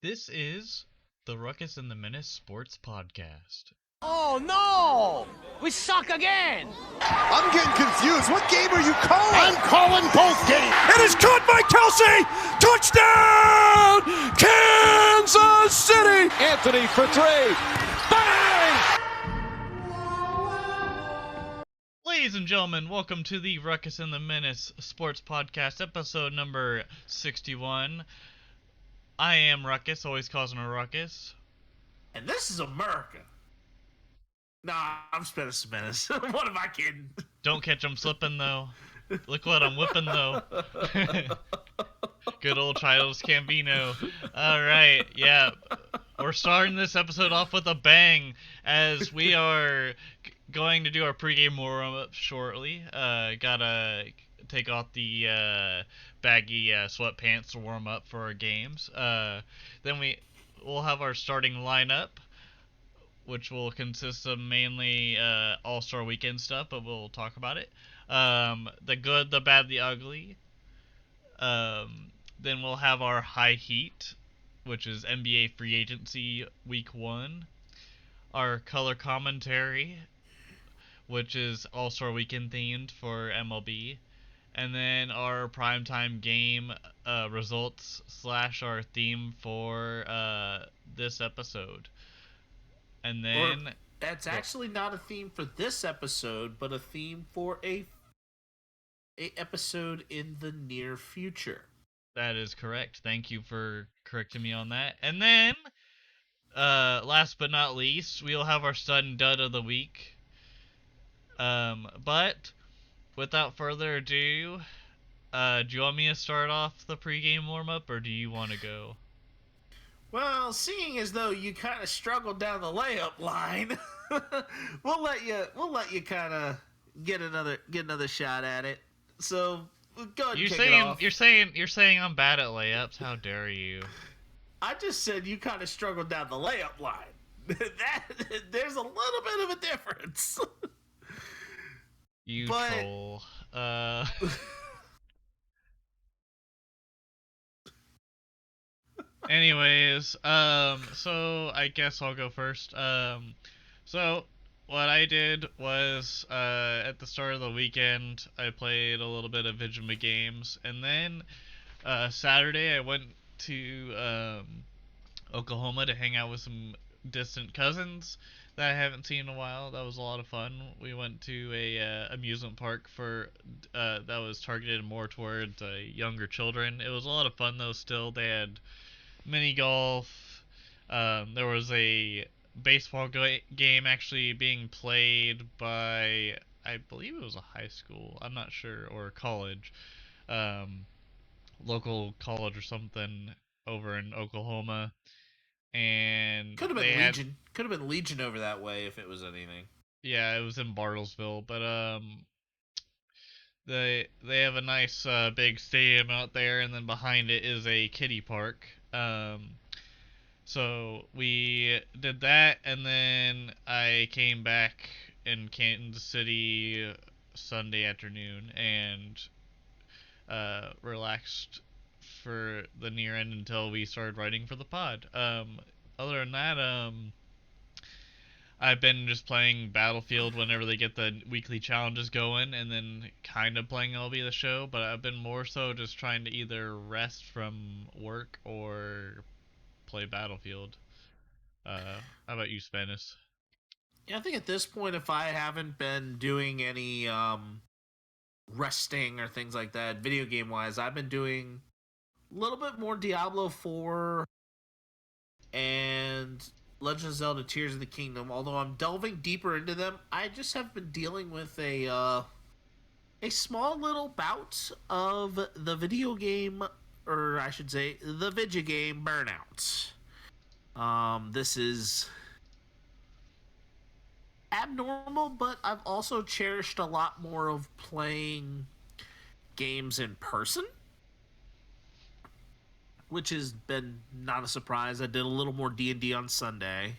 This is the Ruckus and The Menace Sports Podcast. Oh no! We suck again! I'm getting confused. What game are you calling? I'm calling both games. It is caught by Kelsey! Touchdown! Kansas City! Anthony for three. Bang! Ladies and gentlemen, welcome to the Ruckus and The Menace Sports Podcast, episode number 61. I am Ruckus, always causing a ruckus. And this is America. Nah, I'm Spanish Menace. What am I kidding? Don't catch them slipping, though. Look what I'm whipping, though. Good old Childish Gambino. Alright, yeah. We're starting this episode off with a bang, as we are going to do our pregame warm-up shortly. Gotta take off the baggy sweatpants to warm up for our games. Then we'll have our starting lineup, which will consist of mainly All-Star Weekend stuff, but we'll talk about it. The good, the bad, the ugly. Then we'll have our high heat, which is NBA free agency week 1. Our color commentary, which is All-Star Weekend themed for MLB. And then our primetime game results / our theme for this episode. And then... That's actually not a theme for this episode, but a theme for a episode in the near future. That is correct. Thank you for correcting me on that. And then, last but not least, we'll have our stud and dud of the week. But without further ado, do you want me to start off the pregame warm-up, or do you want to go? Well, seeing as though you kind of struggled down the layup line, we'll let you kind of get another shot at it. So go ahead and kick it off. You're saying I'm bad at layups. How dare you? I just said you kind of struggled down the layup line. There's a little bit of a difference. Troll. Anyways, so I guess I'll go first. So what I did was, at the start of the weekend, I played a little bit of Vigima games, and then, Saturday I went to, Oklahoma to hang out with some distant cousins that I haven't seen in a while. That was a lot of fun. We went to a amusement park that was targeted more towards younger children. It was a lot of fun though. Still, they had mini golf. There was a baseball game actually being played by, I believe it was a high school. I'm not sure, or college, local college or something over in Oklahoma. And could have been Legion. Could have been Legion over that way if it was anything. Yeah, it was in Bartlesville, but they have a nice big stadium out there, and then behind it is a kiddie park. So we did that, and then I came back in Kansas City Sunday afternoon and relaxed for the near end until we started writing for the pod. Other than that, I've been just playing Battlefield whenever they get the weekly challenges going, and then kind of playing MLB The Show, but I've been more so just trying to either rest from work or play Battlefield. How about you, Spanish? Yeah, I think at this point, if I haven't been doing any resting or things like that, video game-wise, I've been doing a little bit more Diablo 4 and Legend of Zelda Tears of the Kingdom. Although I'm delving deeper into them, I just have been dealing with a small little bout of the video game, or I should say, the video game burnout. This is abnormal, but I've also cherished a lot more of playing games in person, which has been not a surprise. I did a little more D&D on Sunday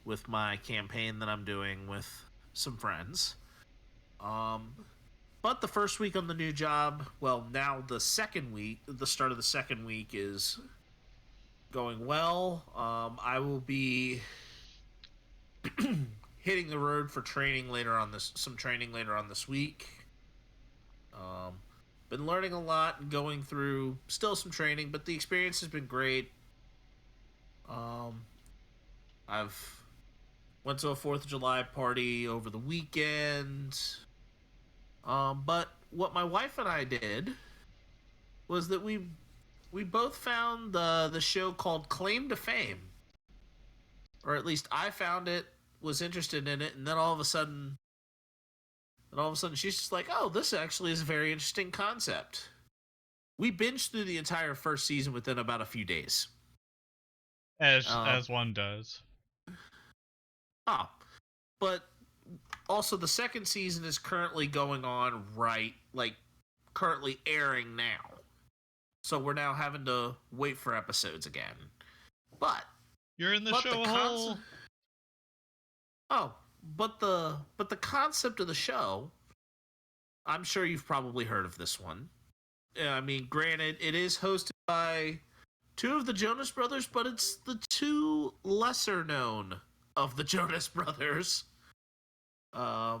with my campaign that I'm doing with some friends. But the first week on the new job, well, now the second week, the start of the second week is going well. I will be hitting the road for training later on this week. Been learning a lot and going through still some training, but the experience has been great. I've went to a 4th of July party over the weekend. But what my wife and I did was that we both found the show called Claim to Fame, or at least I found it, was interested in it, and then all of a sudden she's just like, "Oh, this actually is a very interesting concept." We binged through the entire first season within about a few days. As one does. But also the second season is currently going on currently airing now. So we're now having to wait for episodes again. But you're in the show hole. But the concept of the show, I'm sure you've probably heard of this one. I mean, granted, it is hosted by 2 of the Jonas Brothers, but it's the 2 lesser known of the Jonas Brothers. The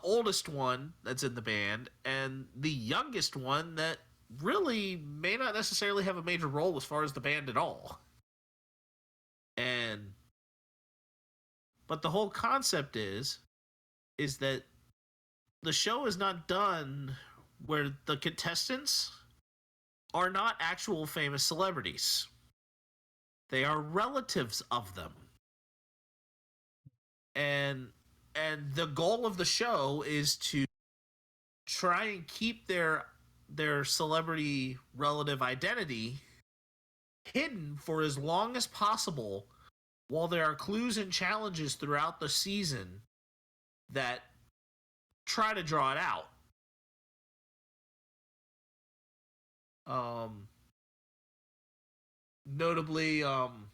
oldest one that's in the band, and the youngest one that really may not necessarily have a major role as far as the band at all. But the whole concept is that the show is not done where the contestants are not actual famous celebrities. They are relatives of them. And the goal of the show is to try and keep their celebrity relative identity hidden for as long as possible, while there are clues and challenges throughout the season that try to draw it out. Notably, some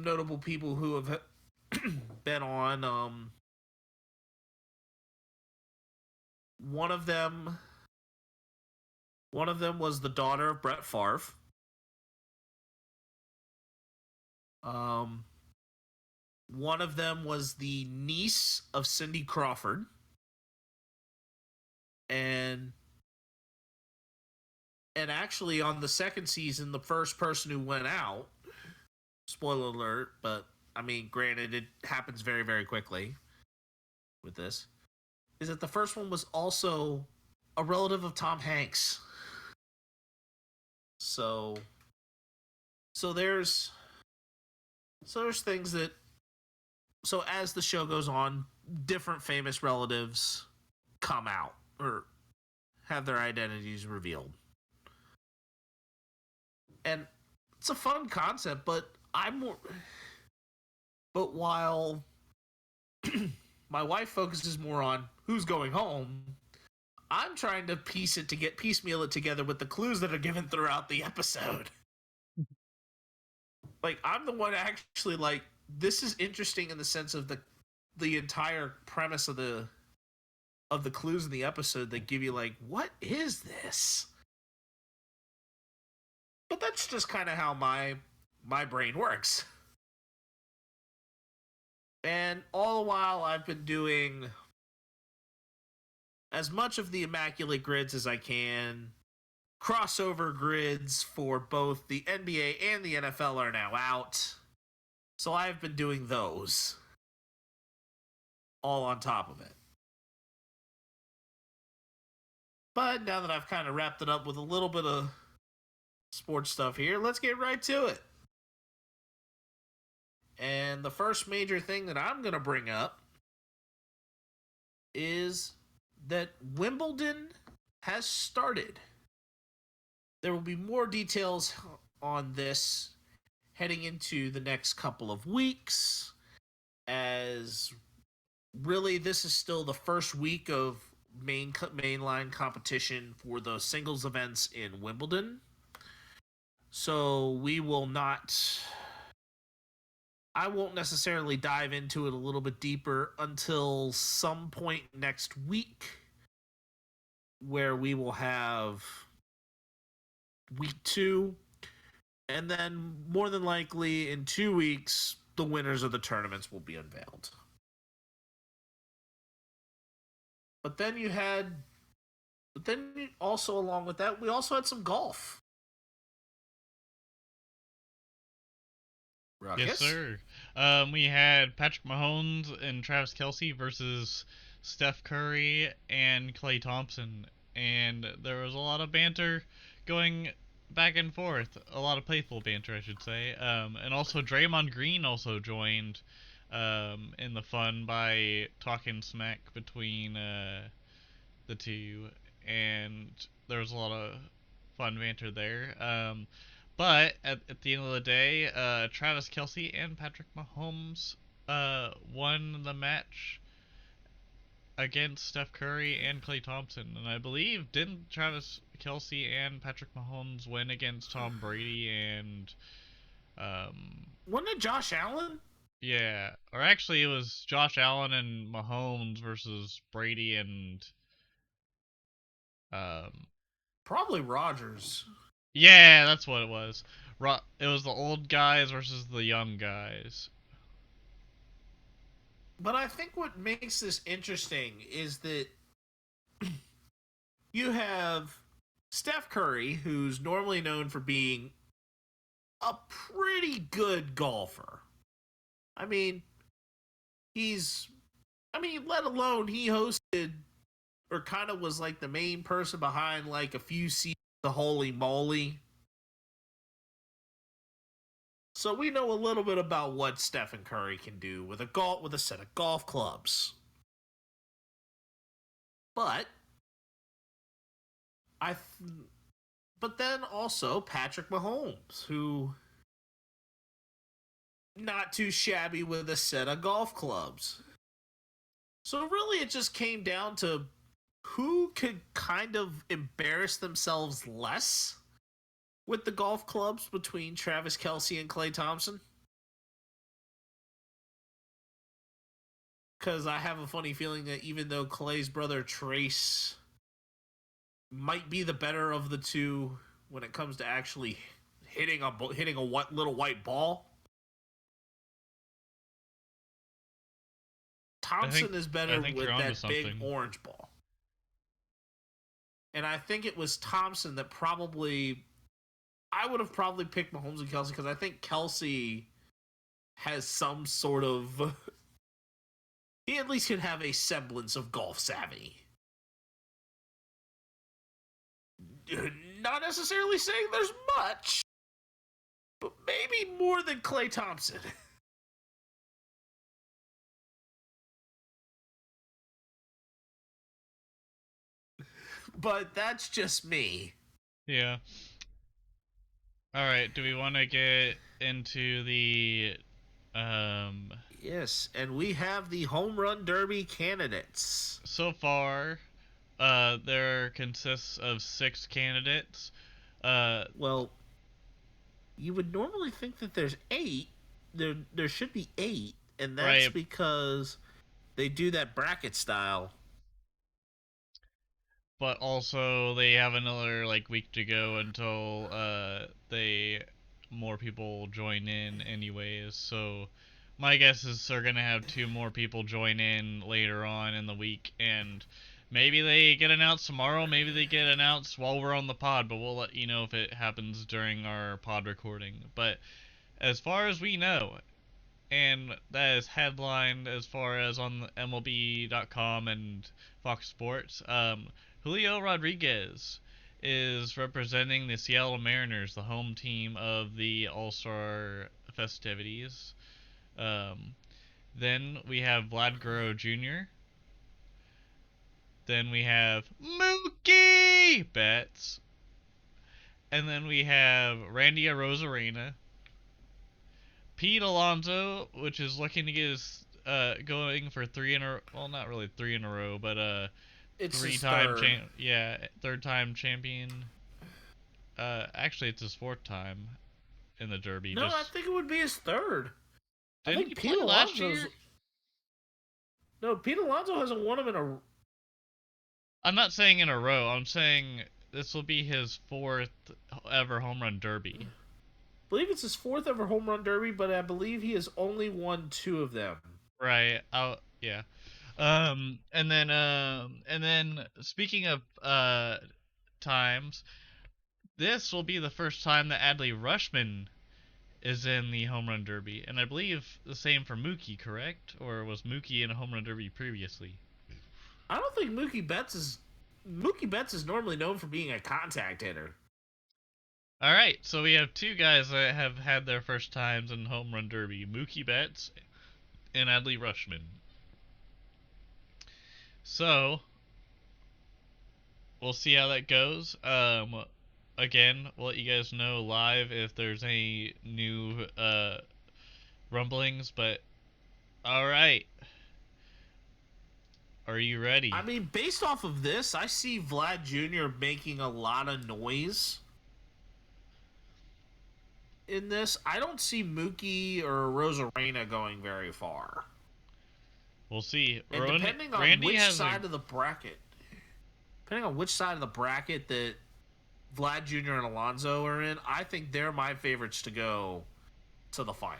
notable people who have been on. One of them was the daughter of Brett Favre. One of them was the niece of Cindy Crawford. And actually on the second season, the first person who went out, spoiler alert, but I mean, granted, it happens very, very quickly with this, is that the first one was also a relative of Tom Hanks. So there's things that, so as the show goes on, different famous relatives come out or have their identities revealed. And it's a fun concept, but while my wife focuses more on who's going home, I'm trying to piecemeal it together with the clues that are given throughout the episode. Like, I'm the one actually like, this is interesting in the sense of the entire premise of the clues in the episode that give you like, what is this? But that's just kind of how my brain works. And all the while, I've been doing as much of the Immaculate Grids as I can. Crossover grids for both the NBA and the NFL are now out. So I've been doing those. All on top of it. But now that I've kind of wrapped it up with a little bit of sports stuff here, let's get right to it. And the first major thing that I'm going to bring up is that Wimbledon has started. There will be more details on this heading into the next couple of weeks, as really this is still the first week of mainline competition for the singles events in Wimbledon. So I won't necessarily dive into it a little bit deeper until some point next week, where we will have week 2, and then more than likely in 2 weeks, the winners of the tournaments will be unveiled. But then also along with that, we also had some golf. Ruckus? Yes, sir. We had Patrick Mahomes and Travis Kelce versus Steph Curry and Klay Thompson, and there was a lot of banter going back and forth. A lot of playful banter, I should say. And also Draymond Green also joined in the fun by talking smack between the two, and there was a lot of fun banter there. But at the end of the day, Travis Kelce and Patrick Mahomes won the match against Steph Curry and Klay Thompson. And I believe, didn't Travis Kelce and Patrick Mahomes win against Tom Brady and. Wasn't it Josh Allen? Yeah. Or actually, it was Josh Allen and Mahomes versus Brady and. Probably Rodgers. Yeah, that's what it was. It was the old guys versus the young guys. But I think what makes this interesting is that you have Steph Curry, who's normally known for being a pretty good golfer. I mean, let alone he hosted or kind of was like the main person behind like a few seasons of Holy Moly. So we know a little bit about what Stephen Curry can do with a set of golf clubs. But but then also Patrick Mahomes, who not too shabby with a set of golf clubs. So really it just came down to who could kind of embarrass themselves less with the golf clubs between Travis Kelce and Klay Thompson. Because I have a funny feeling that even though Klay's brother Trace might be the better of the two when it comes to actually hitting a little white ball, Thompson is better with that big orange ball. And I think it was Thompson that I would have probably picked Mahomes and Kelce because I think Kelce has some sort of... he at least could have a semblance of golf savvy. Not necessarily saying there's much, but maybe more than Klay Thompson. But that's just me. Yeah. Alright, do we want to get into the... Yes, and we have the Home Run Derby candidates. So far, there consists of 6 candidates. Well, you would normally think that there's 8. There should be 8, and that's right, because they do that bracket style. But also, they have another week to go until more people join in anyways. So my guess is they're gonna have 2 more people join in later on in the week, and maybe they get announced tomorrow, maybe they get announced while we're on the pod, but we'll let you know if it happens during our pod recording. But as far as we know, and that is headlined as far as on MLB.com and Fox Sports, Julio Rodriguez is representing the Seattle Mariners, the home team of the All-Star festivities. Then we have Vlad Guerrero Jr. Then we have Mookie Betts. And then we have Randy Arozarena. Pete Alonso, which is looking to get his going for 3 in a row. Well, not really 3 in a row, but it's 3-time third-time champion. Actually, it's his 4th time in the Derby. No, I think it would be his 3rd. Didn't he play last year? No, Pete Alonso hasn't won him in a... I'm not saying in a row. I'm saying this will be his 4th ever home run derby. I believe it's his 4th ever home run derby, but I believe he has only won 2 of them. Right. Yeah. And then speaking of times, this will be the first time that Adley Rushman is in the home run derby, and I believe the same for Mookie, correct? Or was Mookie in a home run derby previously? I don't think Mookie Betts is normally known for being a contact hitter. All right, so we have 2 guys that have had their first times in home run derby: Mookie Betts and Adley Rushman. So we'll see how that goes. Again, we'll let you guys know live if there's any new rumblings. But all right, are you ready? I mean, based off of this, I see Vlad Jr. making a lot of noise in this. I don't see Mookie or Rosarena going very far. We'll see. And depending on Randy which has side of the bracket, that Vlad Jr. and Alonso are in, I think they're my favorites to go to the final.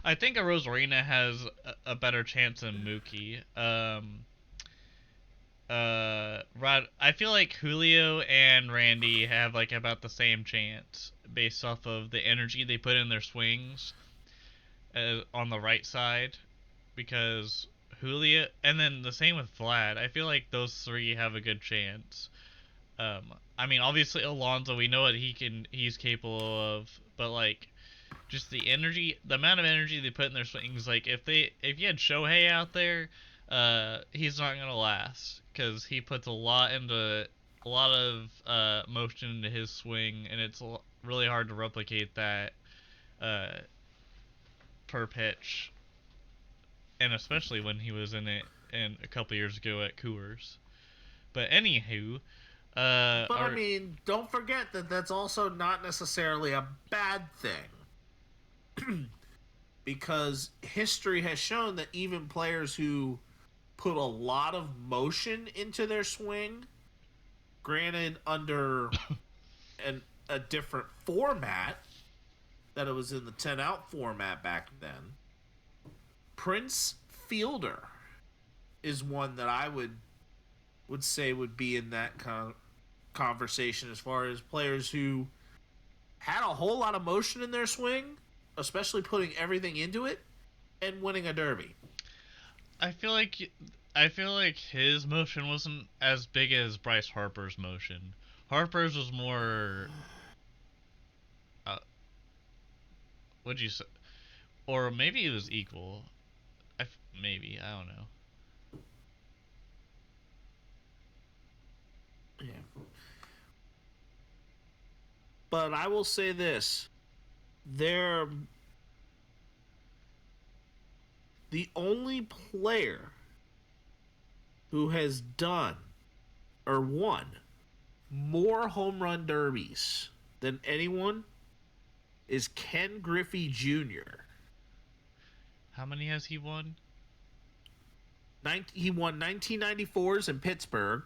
I think a Rosarena has a better chance than Mookie. I feel like Julio and Randy have like about the same chance based off of the energy they put in their swings on the right side, because Julio, and then the same with Vlad. I feel like those 3 have a good chance. I mean, obviously Alonso, we know what he's capable of, but like just the amount of energy they put in their swings. Like if you had Shohei out there, he's not gonna last, because he puts a lot of motion into his swing, and it's really hard to replicate that per pitch, and especially when he was in it a couple years ago at Coors. But anywho, I mean, don't forget that that's also not necessarily a bad thing. Because history has shown that even players who put a lot of motion into their swing, granted under a different format, that it was in the 10-out format back then, Prince Fielder is one that I would say would be in that conversation as far as players who had a whole lot of motion in their swing, especially putting everything into it, and winning a derby. I feel like his motion wasn't as big as Bryce Harper's motion. Harper's was more what'd you say? Or maybe it was equal. Maybe, I don't know. Yeah. But I will say this. The only player who has done or won more home run derbies than anyone is Ken Griffey Jr. How many has he won? He won 1994s in Pittsburgh,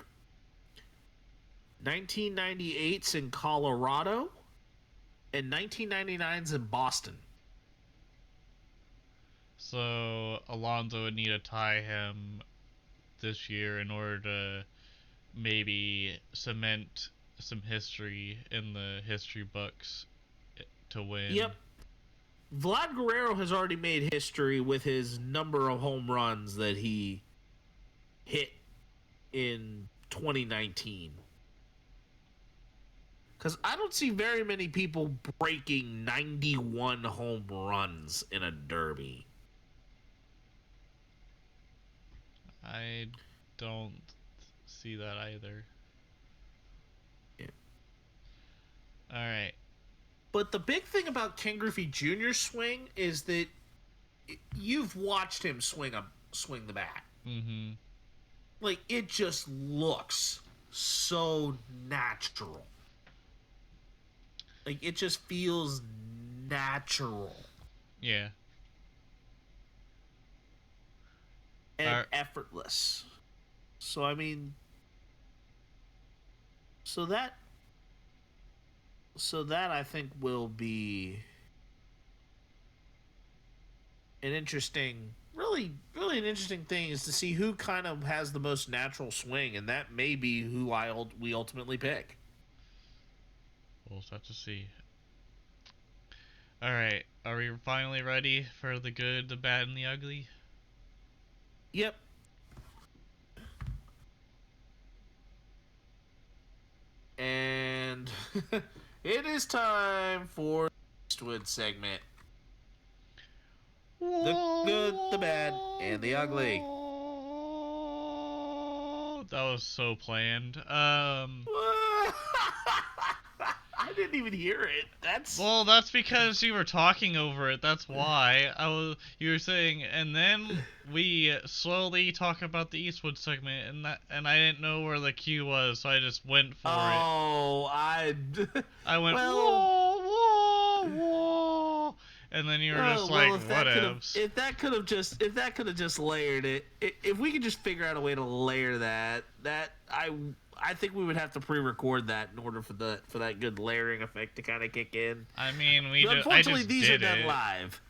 1998s in Colorado, and 1999s in Boston. So Alonso would need to tie him this year in order to maybe cement some history in the history books to win. Yep. Vlad Guerrero has already made history with his number of home runs that he hit in 2019. Because I don't see very many people breaking 91 home runs in a derby. I don't see that either. Yeah. All right. But the big thing about Ken Griffey Jr.'s swing is that you've watched him swing the bat. Mm-hmm. Like, it just looks so natural. Like, it just feels natural. Yeah. And effortless. So, I mean... So that So that I think will be an interesting, really an interesting thing is to see who kind of has the most natural swing, and that may be who we ultimately pick. We'll just have to see. Alright, are we finally ready for the good, the bad, and the ugly? Yep. And it is time for the Eastwood segment. The good, the bad, and the ugly. That was so planned. I didn't even hear it. Well, that's because you were talking over it. That's why you were saying, and then we slowly talk about the Eastwood segment, and I didn't know where the cue was, so I just went for it. I went well, whoa, whoa, and then you were just like, whatevs. If that could have just layered it, if we could just figure out a way to layer that I think we would have to pre-record that in order for that good layering effect to kind of kick in. I mean, unfortunately these are done live.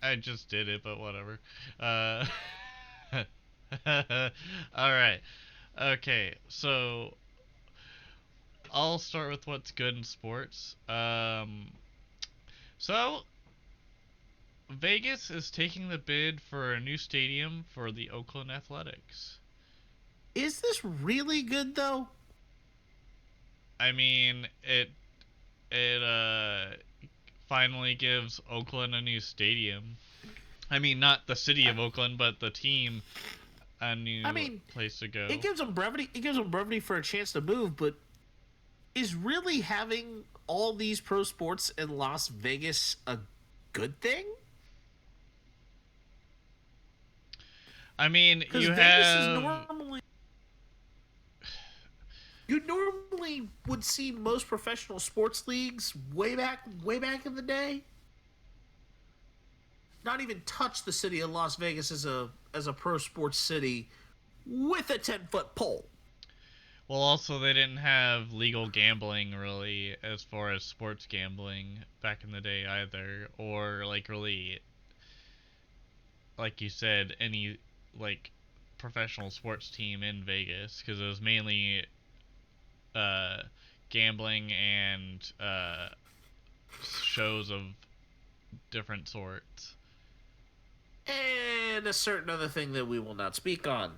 I just did it, but whatever. All right. Okay, so I'll start with what's good in sports. So Vegas is taking the bid for a new stadium for the Oakland Athletics. Is this really good though? I mean, it finally gives Oakland a new stadium. I mean, not the city of Oakland, but the team a new place to go. It gives them brevity. It gives them brevity for a chance to move. But is really having all these pro sports in Las Vegas a good thing? I mean, you normally would see most professional sports leagues way back in the day not even touch the city of Las Vegas as a pro sports city with a 10-foot pole. Well, also they didn't have legal gambling really as far as sports gambling back in the day either, or like really, like you said, any like professional sports team in Vegas, because it was mainly gambling and shows of different sorts. And a certain other thing that we will not speak on.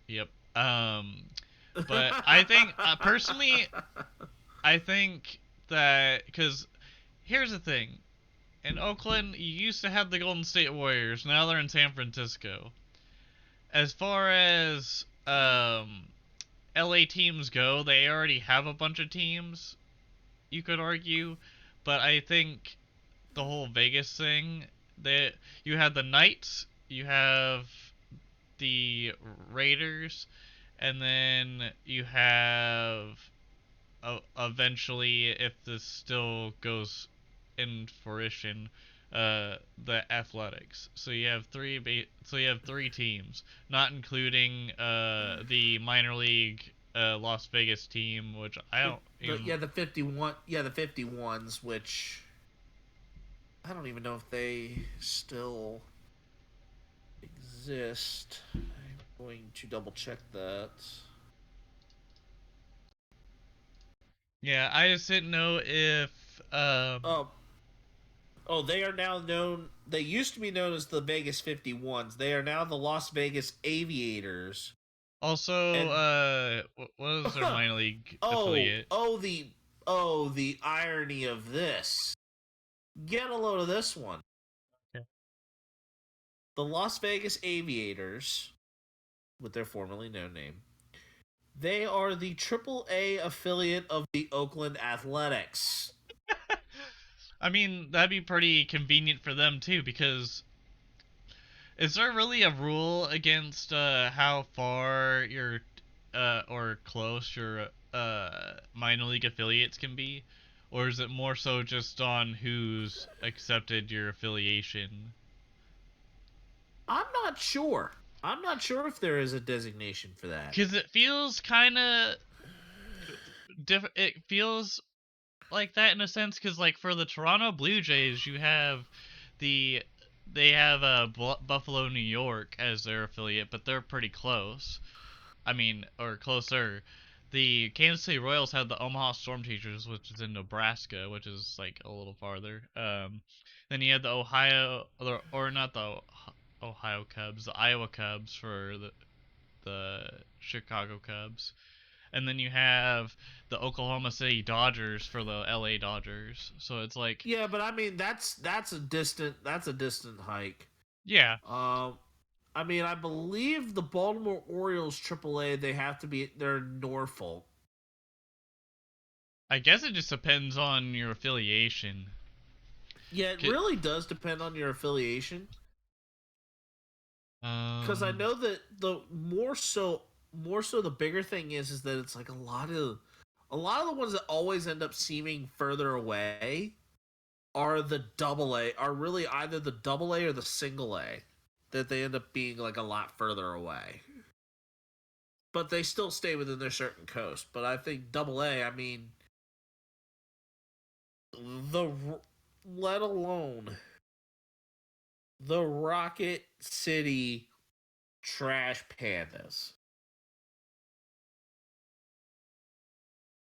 Yep. But I think, personally, I think that, because here's the thing. In Oakland, you used to have the Golden State Warriors. Now they're in San Francisco. As far as LA teams go, they already have a bunch of teams, you could argue. But I think the whole Vegas thing, you have the Knights, you have the Raiders, and then you have eventually, if this still goes in fruition, the Athletics. So you have three teams, not including the minor league Las Vegas team, which I don't even... the 51s, which I don't even know if they still exist. I'm going to double check that. Yeah, I just didn't know if they are now known. They used to be known as the Vegas 51s. They are now the Las Vegas Aviators. Also, what was their minor league affiliate? The irony of this. Get a load of this one. Okay. The Las Vegas Aviators, with their formerly known name, they are the AAA affiliate of the Oakland Athletics. I mean, that'd be pretty convenient for them too, because is there really a rule against how far your or close your minor league affiliates can be? Or is it more so just on who's accepted your affiliation? I'm not sure. I'm not sure if there is a designation for that. Because it feels kind of different. It feels like that in a sense, because like for the Toronto Blue Jays, you have the they have Buffalo, New York as their affiliate, but they're pretty close. I mean, or closer. The Kansas City Royals have the Omaha Storm Teachers, which is in Nebraska, which is like a little farther. Then you have the or not the Ohio Cubs, the Iowa Cubs for the Chicago Cubs, and then you have the Oklahoma City Dodgers for the LA Dodgers. So it's like, Yeah, but I mean that's a distant hike. yeah, Um, I mean, I believe the Baltimore Orioles AAA, they're in Norfolk. I guess it just depends on your affiliation. Yeah, it really does depend on your affiliation. Because I Um, know that the more so the bigger thing is that it's like a lot of the ones that always end up seeming further away are really either the double A or the single A, that they end up being like a lot further away. But they still stay within their certain coast. But I think double A, I mean, the let alone the Rocket City Trash Pandas.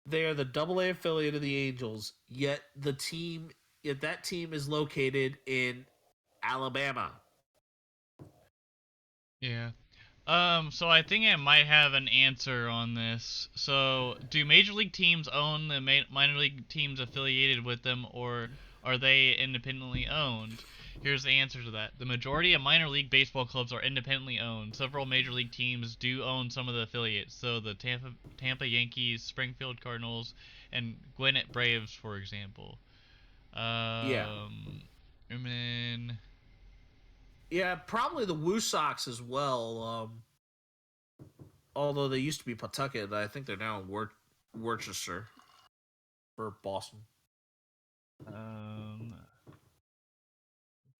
They are the double A affiliate of the Angels, yet that team is located in Alabama. yeah. So I think I might have an answer on this. So, do major league teams own the minor league teams affiliated with them, or are they independently owned? Here's the answer to that. The majority of minor league baseball clubs are independently owned. Several major league teams do own some of the affiliates. So the Tampa Yankees, Springfield Cardinals, and Gwinnett Braves, for example. Yeah. And then Yeah, probably the Woo Sox as well. Although they used to be Pawtucket, I think they're now in Worcester or Boston. um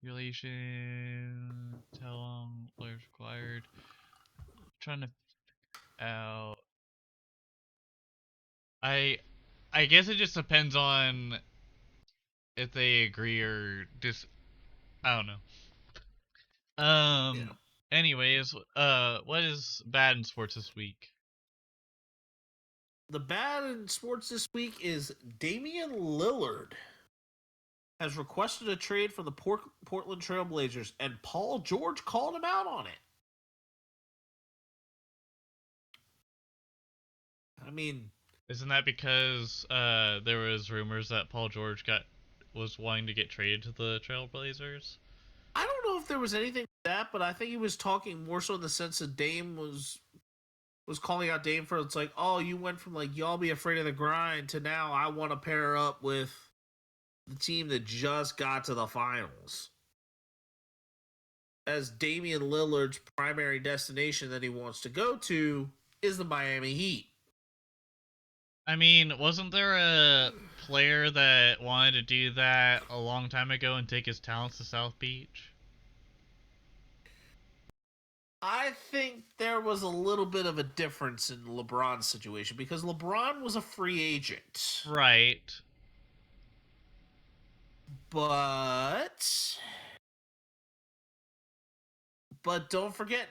Regulation, how long players required. Trying to out. I I guess it just depends on if they agree or just I don't know. Yeah. Anyways, what is bad in sports this week? The bad in sports this week is Damian Lillard has requested a trade from the Portland Trailblazers, and Paul George called him out on it. I mean, Isn't that because there was rumors that Paul George was wanting to get traded to the Trailblazers? I don't know if there was anything like that, but I think he was talking more so in the sense that Dame was calling out Dame for, it's like, oh, you went from like y'all be afraid of the grind to now I want to pair up with the team that just got to the finals. As Damian Lillard's primary destination that he wants to go to is the Miami Heat. I mean, wasn't there a player that wanted to do that a long time ago and take his talents to South Beach? I think there was a little bit of a difference in LeBron's situation because LeBron was a free agent. Right. But don't forget,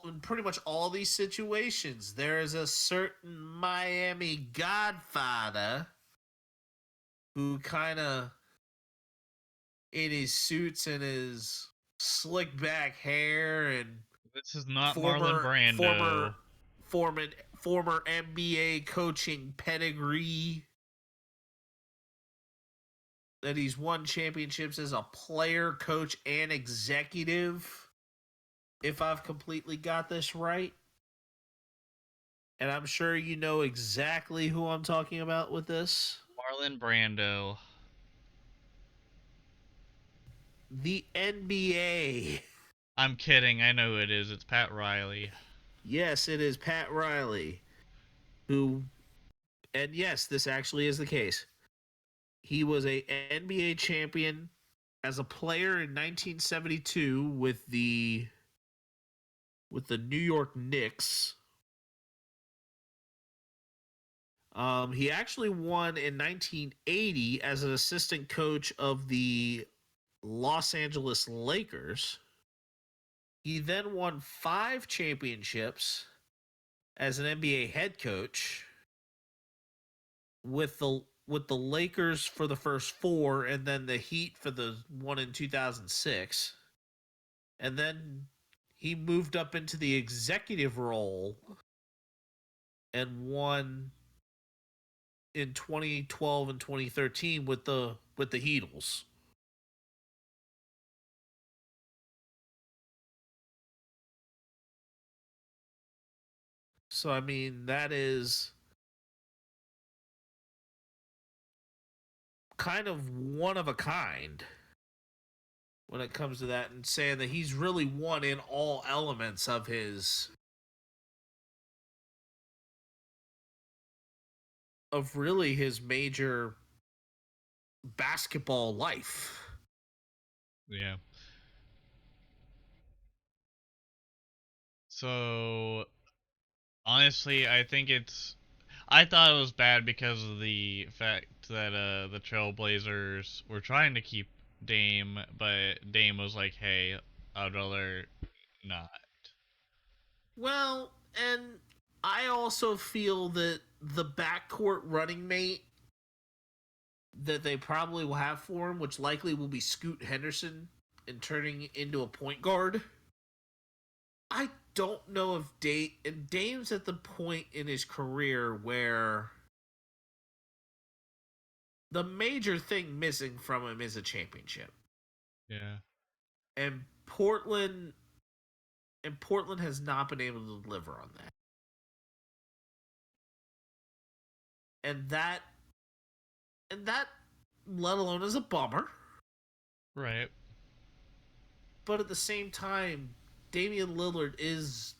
in pretty much all these situations, there is a certain Miami Godfather who kind of, in his suits and his slick back hair and This is not Marlon former former Brando. former former NBA coaching pedigree, that he's won championships as a player, coach, and executive, if I've completely got this right. And I'm sure you know exactly who I'm talking about with this. Marlon Brando. The NBA. I'm kidding. I know who it is. It's Pat Riley. Yes, it is Pat Riley, who, and yes, this actually is the case. He was a NBA champion as a player in 1972 with the New York Knicks. He actually won in 1980 as an assistant coach of the Los Angeles Lakers. He then won 5 championships as an NBA head coach with the Lakers for the first 4, and then the Heat for the one in 2006. And then he moved up into the executive role and won in 2012 and 2013 with the Heatles. So I mean, that is kind of one of a kind when it comes to that, and saying that he's really won in all elements of his major basketball life. Yeah. So honestly, I thought it was bad because of the fact that the Trailblazers were trying to keep Dame, but Dame was like, "Hey, I'd rather not." Well, and I also feel that the backcourt running mate that they probably will have for him, which likely will be Scoot Henderson and turning into a point guard. I don't know if Dame's at the point in his career where the major thing missing from him is a championship. Yeah. And Portland has not been able to deliver on that. And that let alone is a bummer. Right. But at the same time, Damian Lillard is,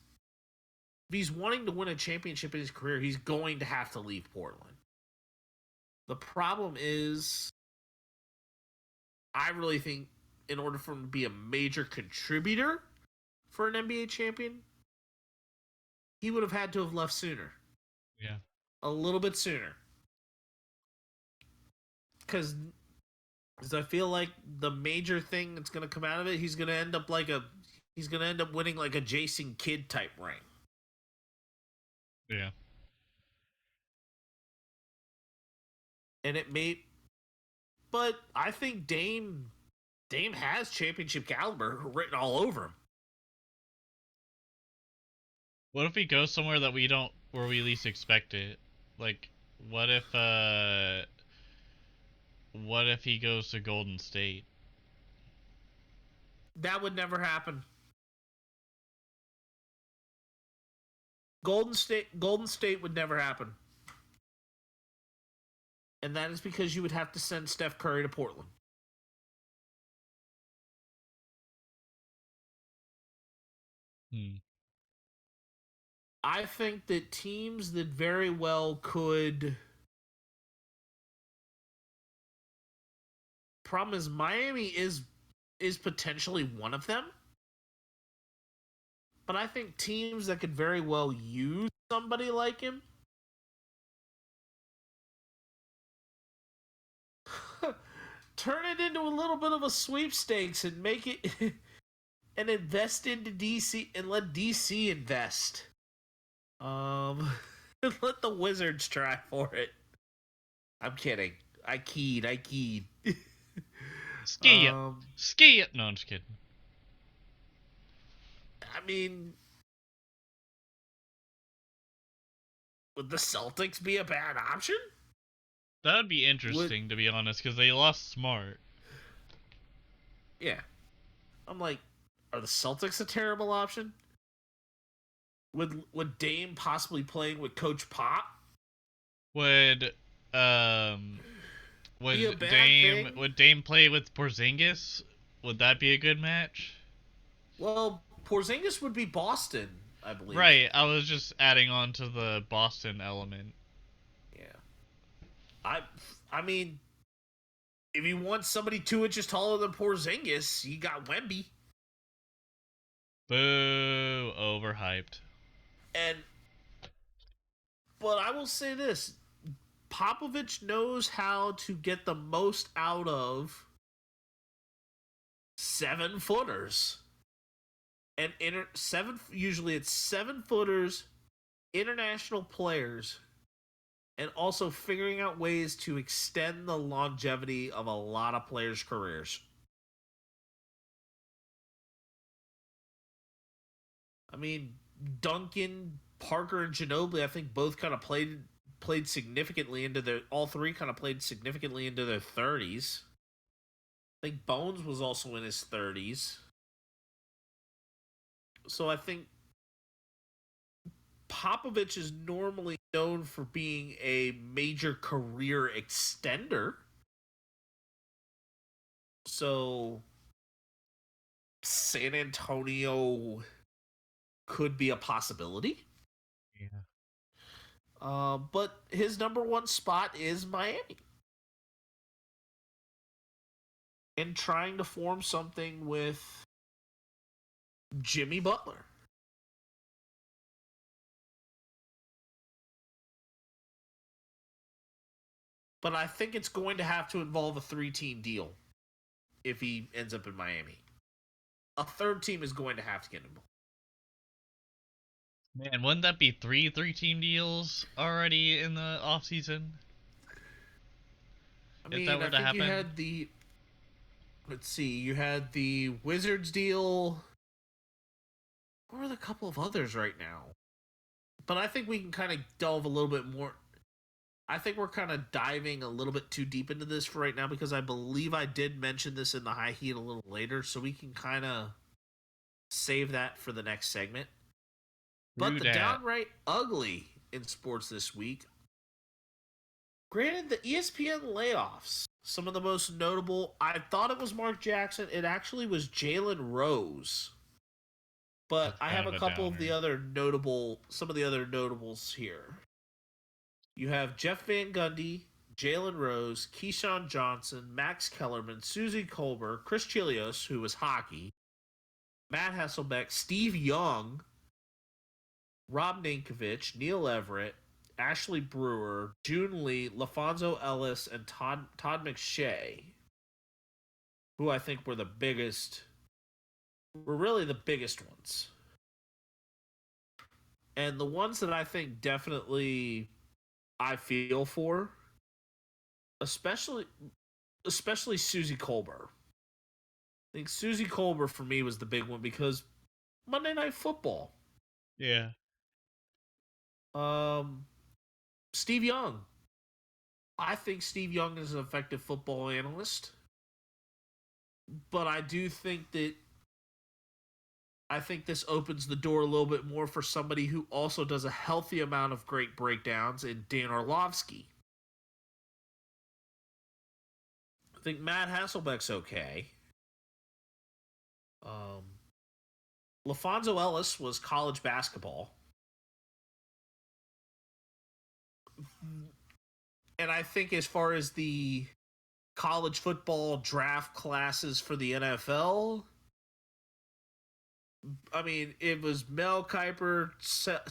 if he's wanting to win a championship in his career, he's going to have to leave Portland. The problem is, I really think in order for him to be a major contributor for an NBA champion, he would have had to have left sooner. Yeah. A little bit sooner. Because I feel like the major thing that's going to come out of it, he's going to end up winning like a Jason Kidd type ring. Yeah. And it may, but I think Dame has championship caliber written all over him. What if he goes somewhere that where we least expect it? Like, what if he goes to Golden State? That would never happen. Golden State would never happen. And that is because you would have to send Steph Curry to Portland. I think that teams that very well could. Problem is, Miami is potentially one of them. But I think teams that could very well use somebody like him turn it into a little bit of a sweepstakes and make it and invest into DC and let DC invest. Let the Wizards try for it. I'm kidding. I keyed. Ski it. Ski it. No, I'm just kidding. I mean, would the Celtics be a bad option? That would be interesting, to be honest, because they lost Smart. Yeah. I'm like, are the Celtics a terrible option? Would Dame possibly playing with Coach Pop? Would Dame play with Porzingis? Would that be a good match? Well, Porzingis would be Boston, I believe. Right, I was just adding on to the Boston element. Yeah. I mean, if you want somebody 2 inches taller than Porzingis, you got Wemby. Boo, overhyped. But I will say this, Popovich knows how to get the most out of 7-footers. And usually it's 7-footers, international players, and also figuring out ways to extend the longevity of a lot of players' careers. I mean, Duncan, Parker, and Ginobili, I think both kind of played significantly into their. All three kind of played significantly into their 30s. I think Bones was also in his 30s. So I think Popovich is normally known for being a major career extender. So San Antonio could be a possibility. Yeah. But his number one spot is Miami. And trying to form something with Jimmy Butler. But I think it's going to have to involve a 3-team deal if he ends up in Miami. A third team is going to have to get involved. Man, wouldn't that be three-team deals already in the off season? I If mean, that were I to think happen? you had the. Let's see, you had the Wizards deal. What are the couple of others right now? But I think we can kind of delve a little bit more. I think we're kind of diving a little bit too deep into this for right now because I believe I did mention this in the high heat a little later, so we can kind of save that for the next segment. But the downright ugly in sports this week. Granted, the ESPN layoffs, some of the most notable, I thought it was Mark Jackson. It actually was Jalen Rose. But That's I kind have of a a couple of downer. some of the other notables here. You have Jeff Van Gundy, Jalen Rose, Keyshawn Johnson, Max Kellerman, Susie Colbert, Chris Chilios, who was hockey, Matt Hasselbeck, Steve Young, Rob Nankovich, Neil Everett, Ashley Brewer, June Lee, LaFonso Ellis, and Todd McShay, who I think were really the biggest ones. And the ones that I think definitely I feel for, especially Susie Colbert. I think Susie Colbert for me was the big one because Monday Night Football. Yeah. Steve Young. I think Steve Young is an effective football analyst. But I do think that I think this opens the door a little bit more for somebody who also does a healthy amount of great breakdowns in Dan Orlovsky. I think Matt Hasselbeck's okay. LaFonso Ellis was college basketball. And I think as far as the college football draft classes for the NFL, I mean, it was Mel Kiper,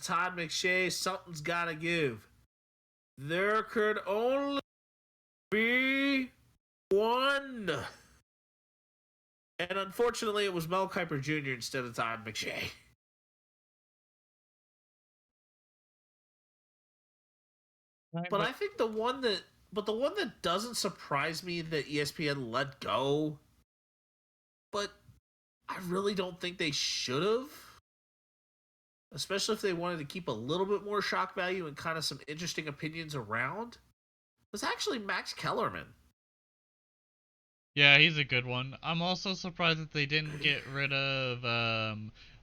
Todd McShay, something's got to give. There could only be one. And unfortunately, it was Mel Kiper Jr. instead of Todd McShay. But I think the one that doesn't surprise me that ESPN let go, but I really don't think they should have. Especially if they wanted to keep a little bit more shock value and kind of some interesting opinions around, was actually Max Kellerman. Yeah, he's a good one. I'm also surprised that they didn't get rid of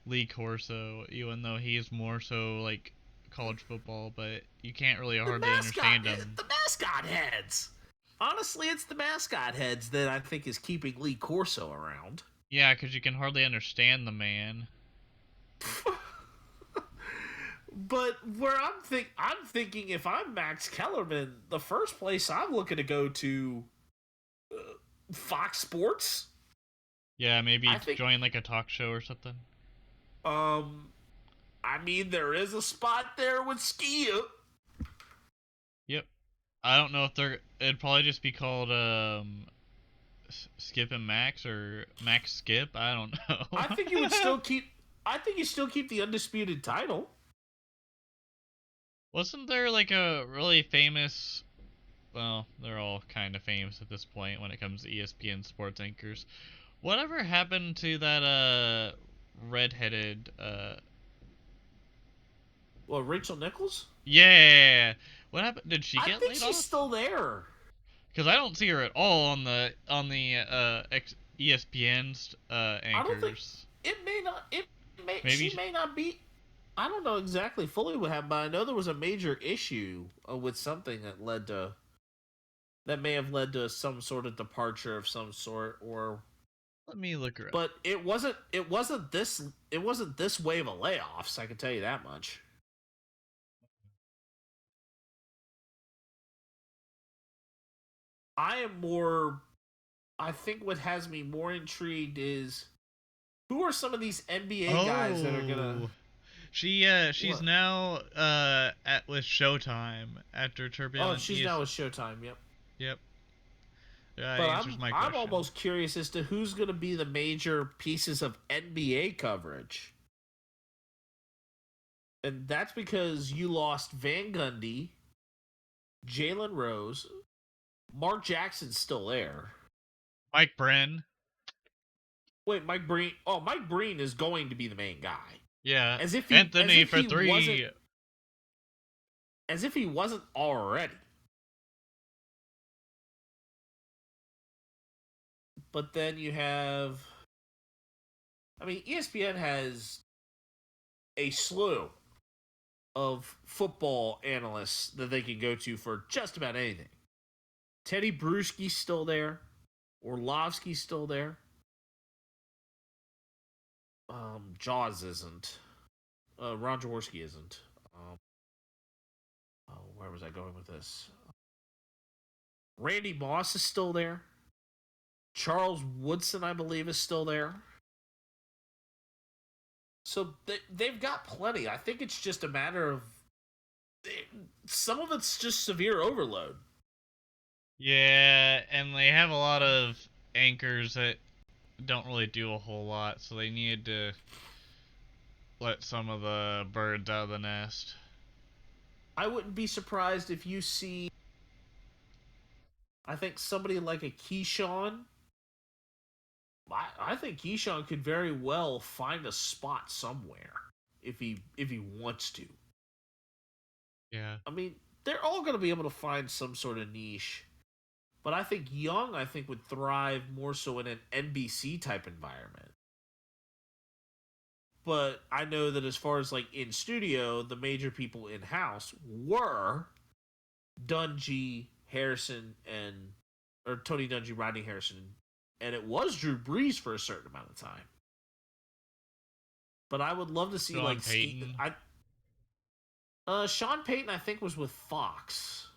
Lee Corso, even though he's more so like college football, but you can't really hardly understand him. The mascot heads. Honestly, it's the mascot heads that I think is keeping Lee Corso around. Yeah, because you can hardly understand the man. But where I'm thinking if I'm Max Kellerman, the first place I'm looking to go to Fox Sports. Yeah, maybe join like a talk show or something. I mean, there is a spot there with Skia. Yep. I don't know if it'd probably just be called Skip and Max or Max Skip. I don't know. I think you would still keep. I think you still keep the undisputed title. Wasn't there like a really famous? Well, they're all kind of famous at this point when it comes to ESPN sports anchors. Whatever happened to that redheaded Well, Rachel Nichols. Yeah. What happened? Did she I get think laid she's off? still there. Because I don't see her at all on the ESPN's I don't think anchors. it may not. It may. Maybe. She may not be. I don't know exactly fully what happened, but I know there was a major issue with something that led to. That may have led to some sort of departure of some sort, or. Let me look her up. But it wasn't. It wasn't this. It wasn't this wave of layoffs. I can tell you that much. I am more. I think what has me more intrigued is who are some of these NBA guys that are gonna. She's What? now at with Showtime after Oh, turbulent. she's now with Showtime. Yep. Yep. That But answers my I'm question. almost curious as to who's going to be the major pieces of NBA coverage. And that's because you lost Van Gundy, Jalen Rose, Mark Jackson's still there. Mike Bren. Wait, Mike Breen. Oh, Mike Breen is going to be the main guy. Yeah. As if Anthony for three. As if he wasn't already. But then you have. I mean, ESPN has a slew of football analysts that they can go to for just about anything. Teddy Bruschi's still there. Orlovsky's still there. Jaws isn't. Ron Jaworski isn't. Where was I going with this? Randy Moss is still there. Charles Woodson, I believe, is still there. So they've got plenty. I think it's just a matter of some of it's just severe overload. Yeah, and they have a lot of anchors that don't really do a whole lot, so they need to let some of the birds out of the nest. I wouldn't be surprised if you see, I think somebody like a Keyshawn. I think Keyshawn could very well find a spot somewhere if he wants to. Yeah. I mean, they're all going to be able to find some sort of niche. But I think Young, would thrive more so in an NBC type environment. But I know that as far as like in studio, the major people in house were Dungy, Harrison, or Tony Dungy, Rodney Harrison, and it was Drew Brees for a certain amount of time. But I would love to see Sean like Payton. Sean Payton, I think, was with Fox.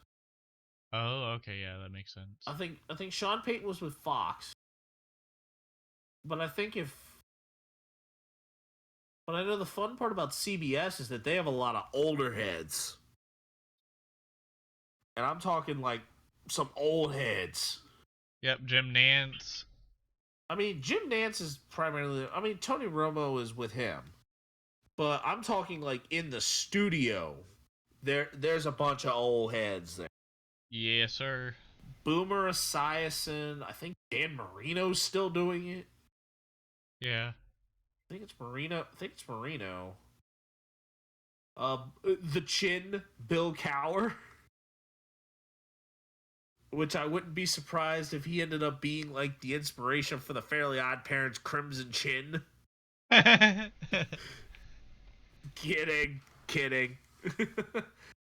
Oh, okay, yeah, that makes sense. I think Sean Payton was with Fox. But I know the fun part about CBS is that they have a lot of older heads. And I'm talking like some old heads. Yep, Jim Nance. I mean, Jim Nance is primarily. I mean, Tony Romo is with him. But I'm talking like in the studio. There's a bunch of old heads there. Yes, sir. Boomer Esiason. I think Dan Marino's still doing it. Yeah. I think it's Marino. The Chin, Bill Cower. Which I wouldn't be surprised if he ended up being like the inspiration for the Fairly Odd Parents' Crimson Chin. Kidding.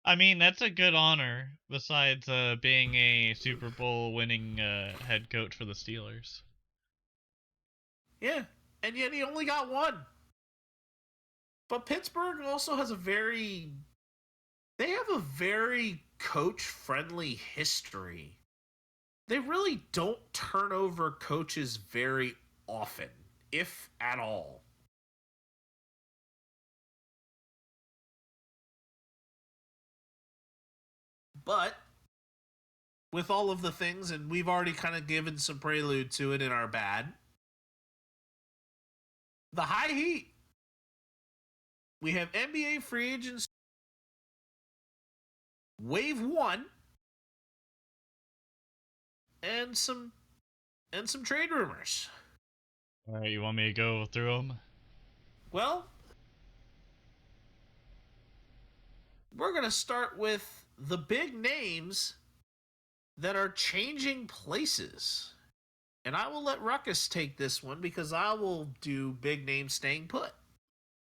I mean, that's a good honor, besides being a Super Bowl winning head coach for the Steelers. Yeah, and yet he only got one. But Pittsburgh also has they have a very coach-friendly history. They really don't turn over coaches very often, if at all. But with all of the things, and we've already kind of given some prelude to it in our bad. The high heat. We have NBA free agents wave 1 and some trade rumors. All right, you want me to go through them? Well, we're going to start with the big names that are changing places. And I will let Ruckus take this one because I will do big names staying put.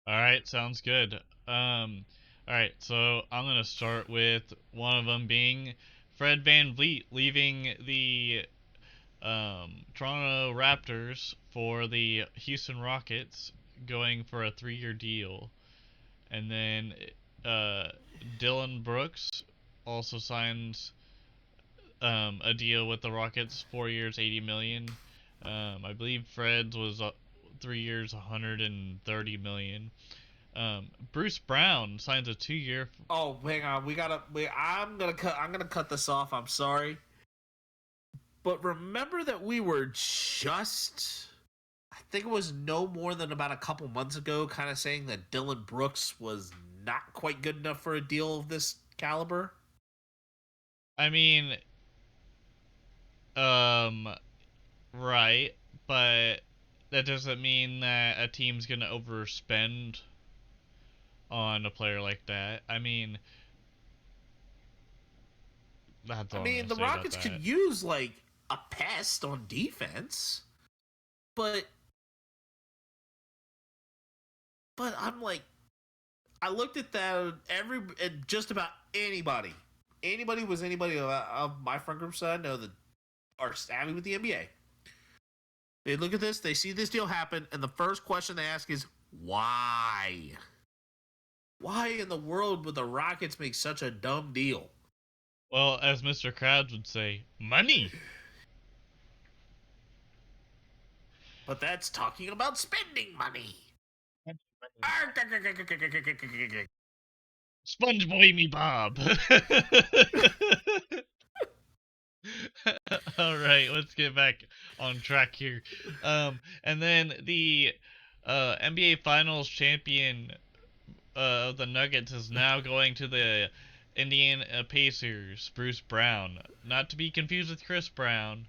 All right, sounds good. All right, so I'm gonna start with one of them being Fred VanVleet leaving the Toronto Raptors for the Houston Rockets, going for a 3-year deal, and then Dylan Brooks also signs a deal with the Rockets, 4 years, $80 million. I believe Fred's was 3 years, $130 million. Bruce Brown signs a 2-year. Oh, hang on. I'm gonna cut this off. I'm sorry. But remember that we were just, I think it was no more than about a couple months ago, kind of saying that Dylan Brooks was not quite good enough for a deal of this caliber. I mean, right, but that doesn't mean that a team's gonna overspend on a player like that. I mean, that's all I'm gonna The say about Rockets that. could use like a pest on defense, but I'm like, I looked at that and just about anybody of my friend group that I know that are savvy with the NBA. They look at this, they see this deal happen, and the first question they ask is why? Why in the world would the Rockets make such a dumb deal? Well, as Mr. Krabs would say, money. But that's talking about spending money. SpongeBob me Bob. All right, let's get back on track here. And then the NBA Finals champion of the Nuggets is now going to the Indiana Pacers. Bruce Brown, not to be confused with Chris Brown.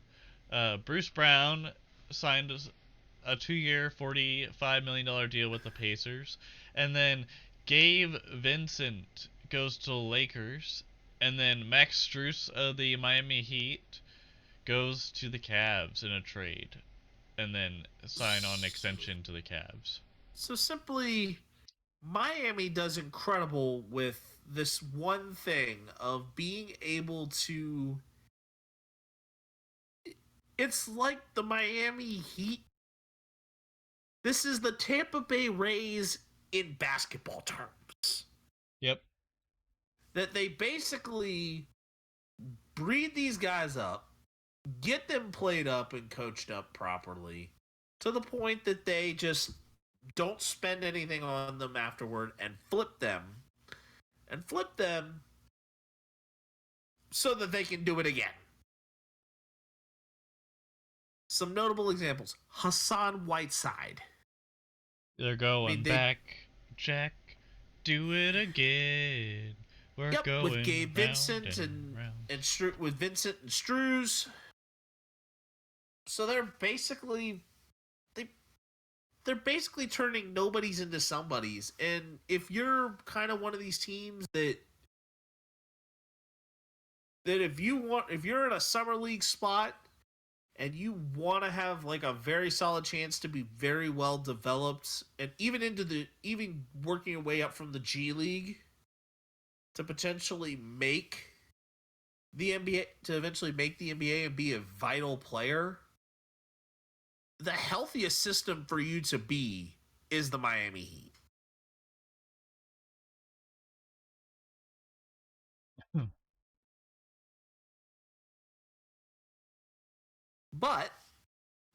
Bruce Brown signed a 2-year, $45 million deal with the Pacers, and then Gabe Vincent goes to the Lakers, and then Max Strus of the Miami Heat goes to the Cavs in a trade, and then sign on extension to the Cavs. So simply, Miami does incredible with this one thing of being able to. It's like the Miami Heat. This is the Tampa Bay Rays in basketball terms. Yep. That they basically breed these guys up, get them played up and coached up properly, to the point that they just don't spend anything on them afterward and flip them so that they can do it again. Some notable examples: Hassan Whiteside. They're going back, Jack. Do it again. We're going with Gabe Vincent and with Vincent and Strus. So they're basically turning nobodies into somebodies. And if you're kind of one of these teams that if you're in a summer league spot and you want to have like a very solid chance to be very well developed, and even working your way up from the G League to potentially make the NBA, to eventually make the NBA and be a vital player, the healthiest system for you to be is the Miami Heat. But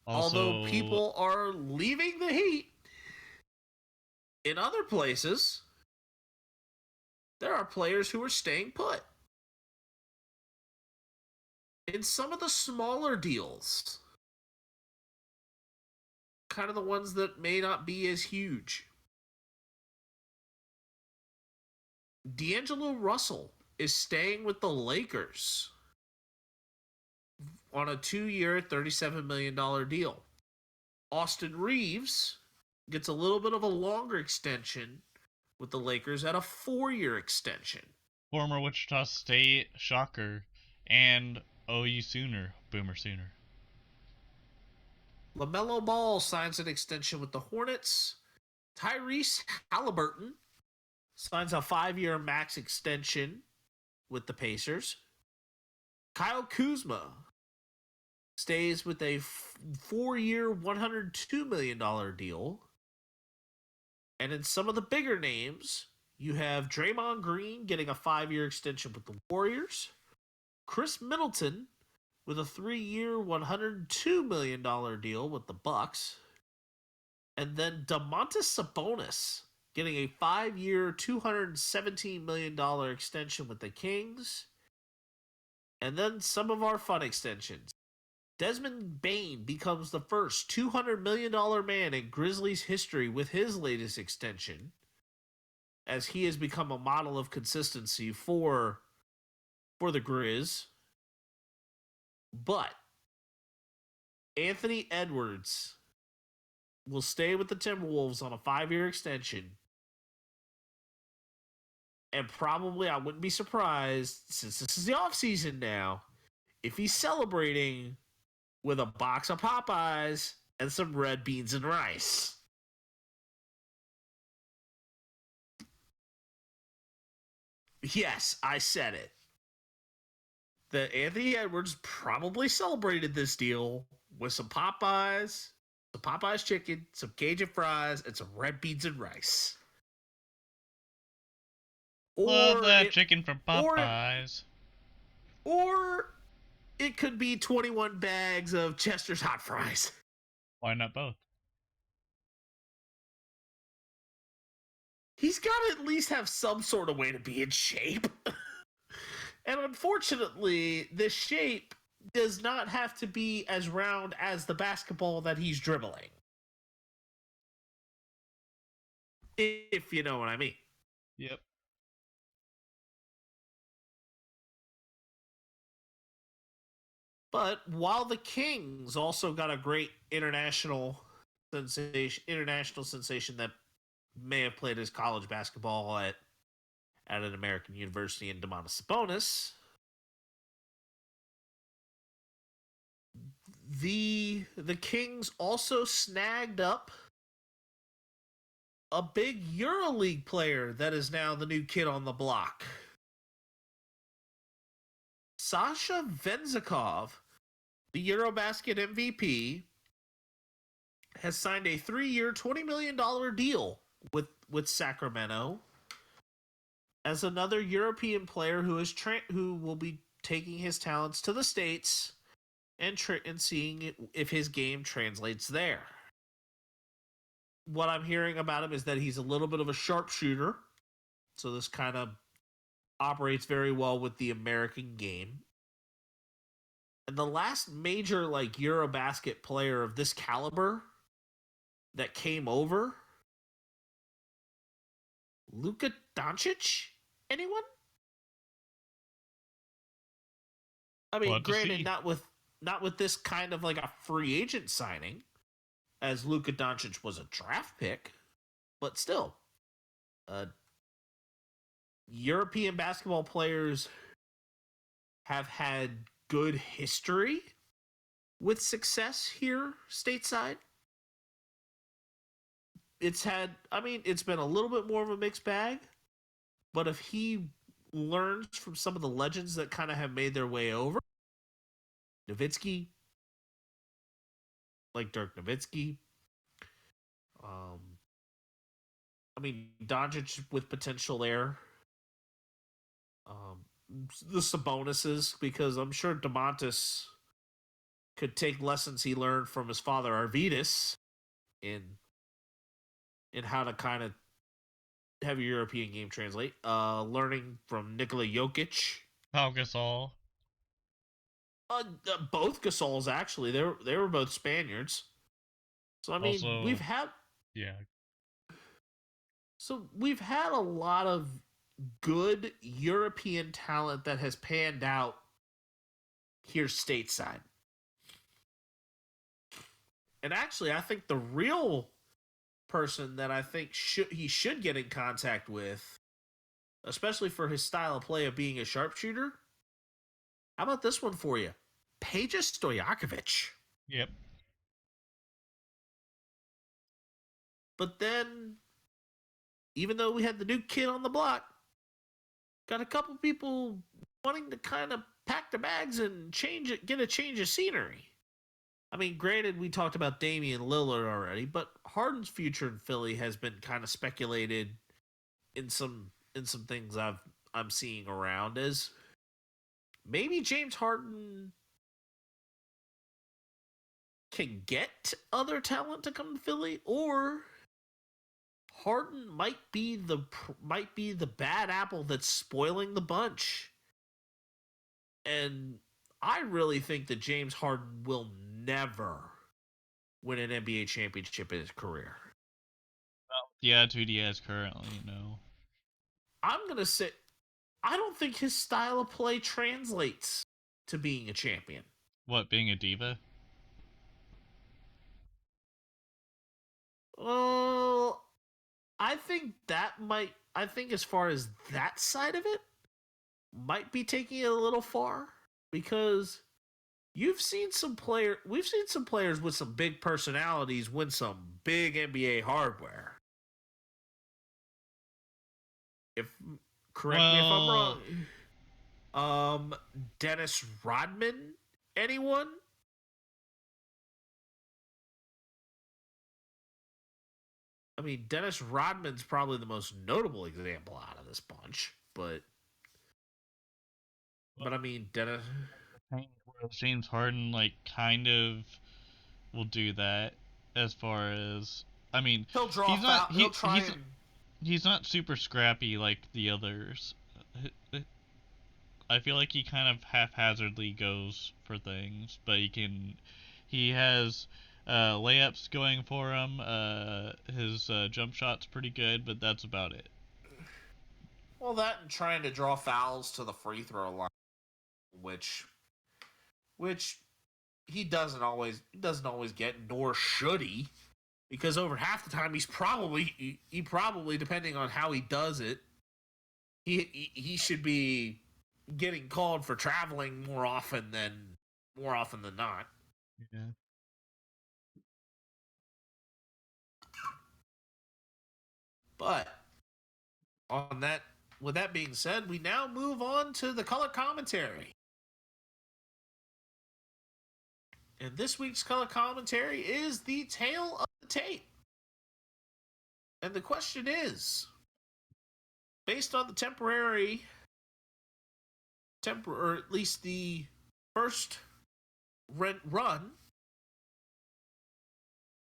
also, although people are leaving the Heat, in other places, there are players who are staying put. in some of the smaller deals, kind of the ones that may not be as huge. D'Angelo Russell is staying with the Lakers on a 2-year, $37 million deal. Austin Reeves gets a little bit of a longer extension with the Lakers at a 4-year extension. Former Wichita State Shocker and OU Sooner, Boomer Sooner. LaMelo Ball signs an extension with the Hornets. Tyrese Halliburton signs a 5-year max extension with the Pacers. Kyle Kuzma stays with a 4-year, $102 million deal. And in some of the bigger names, you have Draymond Green getting a 5-year extension with the Warriors. Chris Middleton with a 3-year, $102 million deal with the Bucks. And then Domantas Sabonis getting a 5-year, $217 million extension with the Kings. And then some of our fun extensions. Desmond Bane becomes the first $200 million man in Grizzlies history with his latest extension, as he has become a model of consistency for the Grizz. But Anthony Edwards will stay with the Timberwolves on a 5-year extension. And probably, I wouldn't be surprised, since this is the offseason now, if he's celebrating with a box of Popeyes and some red beans and rice. Yes, I said it. That Anthony Edwards probably celebrated this deal with some Popeyes chicken, some Cajun fries, and some red beans and rice. Love that chicken from Popeyes. Or it could be 21 bags of Chester's hot fries. Why not both? He's got to at least have some sort of way to be in shape. And unfortunately, this shape does not have to be as round as the basketball that he's dribbling. If you know what I mean. Yep. But while the Kings also got a great international sensation that may have played his college basketball at an American university in Domantas Sabonis, the Kings also snagged up a big EuroLeague player that is now the new kid on the block. Sasha Venzikov, the Eurobasket MVP, has signed a 3-year, $20 million deal with Sacramento as another European player who will be taking his talents to the States and seeing if his game translates there. What I'm hearing about him is that he's a little bit of a sharpshooter, so this kind of operates very well with the American game. And the last major Eurobasket player of this caliber that came over, Luka Doncic? Anyone? I mean, granted, not with this kind of a free agent signing, as Luka Doncic was a draft pick, but still, European basketball players have had good history with success here stateside. It's been a little bit more of a mixed bag, but if he learns from some of the legends that kind of have made their way over, Nowitzki, like Dirk Nowitzki, Doncic with potential there, the Sabonises, because I'm sure Domantas could take lessons he learned from his father Arvydas in how to kind of have a European game translate. Learning from Nikola Jokic. Pau Gasol. Both Gasols actually. They were both Spaniards. So I mean, Also, we've had yeah. a lot of good European talent that has panned out here stateside. And actually, I think the real person that I think he should get in contact with, especially for his style of play of being a sharpshooter. How about this one for you? Peja Stojakovic. Yep. But then, even though we had the new kid on the block, got a couple people wanting to kind of pack their bags and get a change of scenery. I mean, granted, we talked about Damian Lillard already, but Harden's future in Philly has been kind of speculated in some things I'm seeing around as maybe James Harden can get other talent to come to Philly, or Harden might be the bad apple that's spoiling the bunch. And I really think that James Harden will never win an NBA championship in his career. The attitude he has currently, no. I'm going to say I don't think his style of play translates to being a champion. What, being a diva? Well, I think as far as that side of it, might be taking it a little far, because we've seen some players with some big personalities win some big NBA hardware. Correct me if I'm wrong. Dennis Rodman, anyone? I mean, Dennis Rodman's probably the most notable example out of this bunch, but I mean, Dennis. James Harden, like, kind of will do that as far as. I mean, He'll draw he's not. foul. He'll try He's not super scrappy like the others. I feel like he kind of haphazardly goes for things, but he has layups going for him. His jump shot's pretty good, but that's about it. Well, that and trying to draw fouls to the free throw line, which he doesn't always get, nor should he, because over half the time he probably, depending on how he does it, he should be getting called for traveling more often than not. Yeah. But with that being said, we now move on to the color commentary. And this week's color commentary is the tale of the tape. And the question is, based on the or at least the first run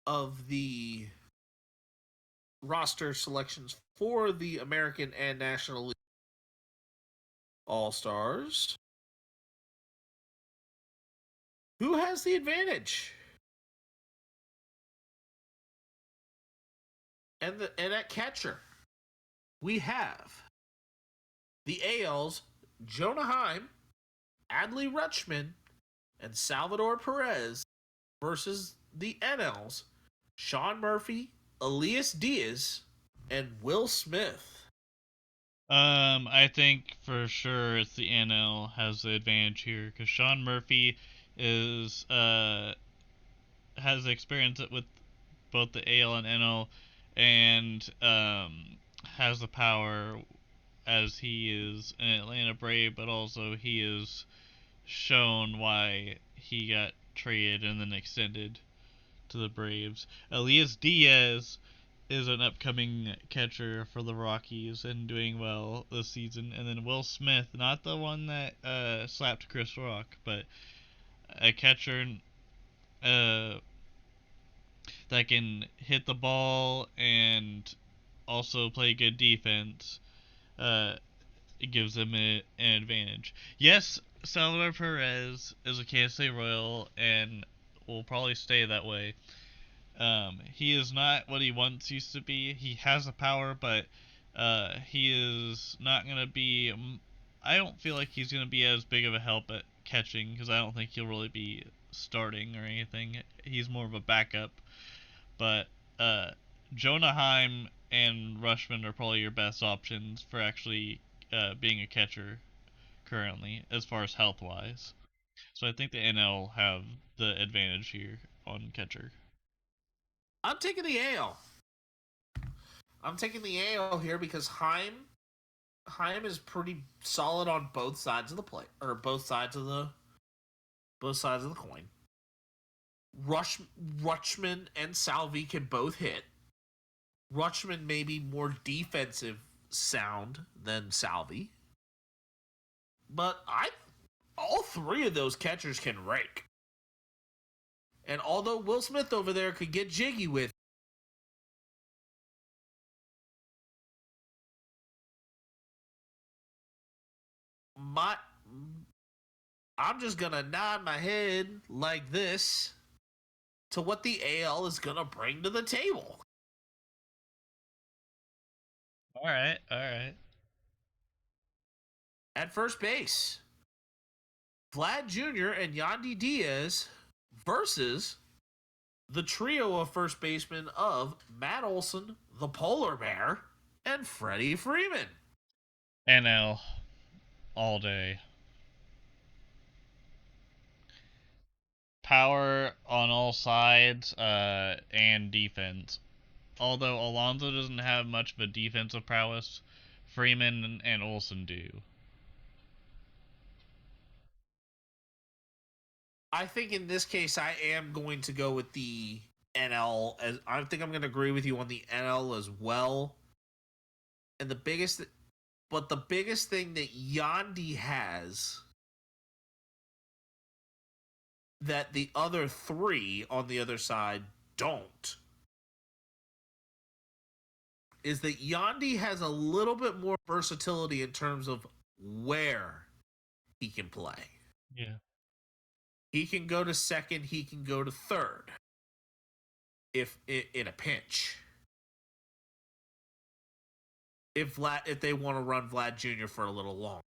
of the roster selections for the American and National League All-Stars, who has the advantage? And at catcher, we have the AL's Jonah Heim, Adley Rutschman, and Salvador Perez versus the NL's Sean Murphy, Elias Diaz, and Will Smith. I think for sure it's the NL has the advantage here, because Sean Murphy has experience with both the AL and NL, and has the power, as he is an Atlanta Brave, but also he is shown why he got traded and then extended to the Braves. Elias Diaz is an upcoming catcher for the Rockies and doing well this season. And then Will Smith, not the one that slapped Chris Rock, but a catcher that can hit the ball and also play good defense. It gives them an advantage. Yes, Salvador Perez is a KSA Royal and will probably stay that way. He is not what he once used to be. He has the power, but he is not going to be. I don't feel like he's going to be as big of a help at catching because I don't think he'll really be starting or anything. He's more of a backup. But Jonah Heim and Rushman are probably your best options for actually being a catcher currently, as far as health wise. So I think the NL have the advantage here on catcher. I'm taking the AL. I'm taking the AL here because Heim is pretty solid on both sides of the play, or both sides of the coin. Rutschman and Salvi can both hit. Rutschman may be more defensive sound than Salvi, but all three of those catchers can rake. And although Will Smith over there could get jiggy with I'm just gonna nod my head like this to what the AL is gonna bring to the table. All right, all right. At first base, Vlad Jr. and Yandy Diaz versus the trio of first basemen of Matt Olson, the Polar Bear, and Freddie Freeman. NL all day. Power on all sides, and defense. Although Alonso doesn't have much of a defensive prowess, Freeman and Olsen do. I think in this case, I am going to go with the NL. As I think I'm going to agree with you on the NL as well. And the biggest thing that Yandy has that the other three on the other side don't is that Yandy has a little bit more versatility in terms of where he can play. Yeah. He can go to second, he can go to third if in a pinch. If they want to run Vlad Jr. for a little long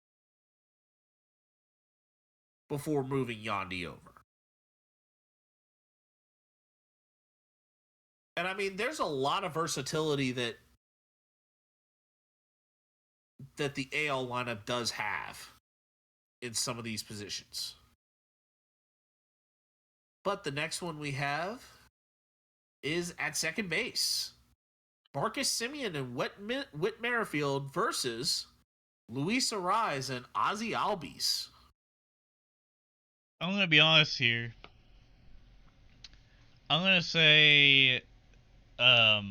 before moving Yandy over. And I mean, there's a lot of versatility that the AL lineup does have in some of these positions. But the next one we have is at second base. Marcus Semien and Whit Merrifield versus Luis Ariz and Ozzy Albies. I'm going to be honest here. I'm going to say I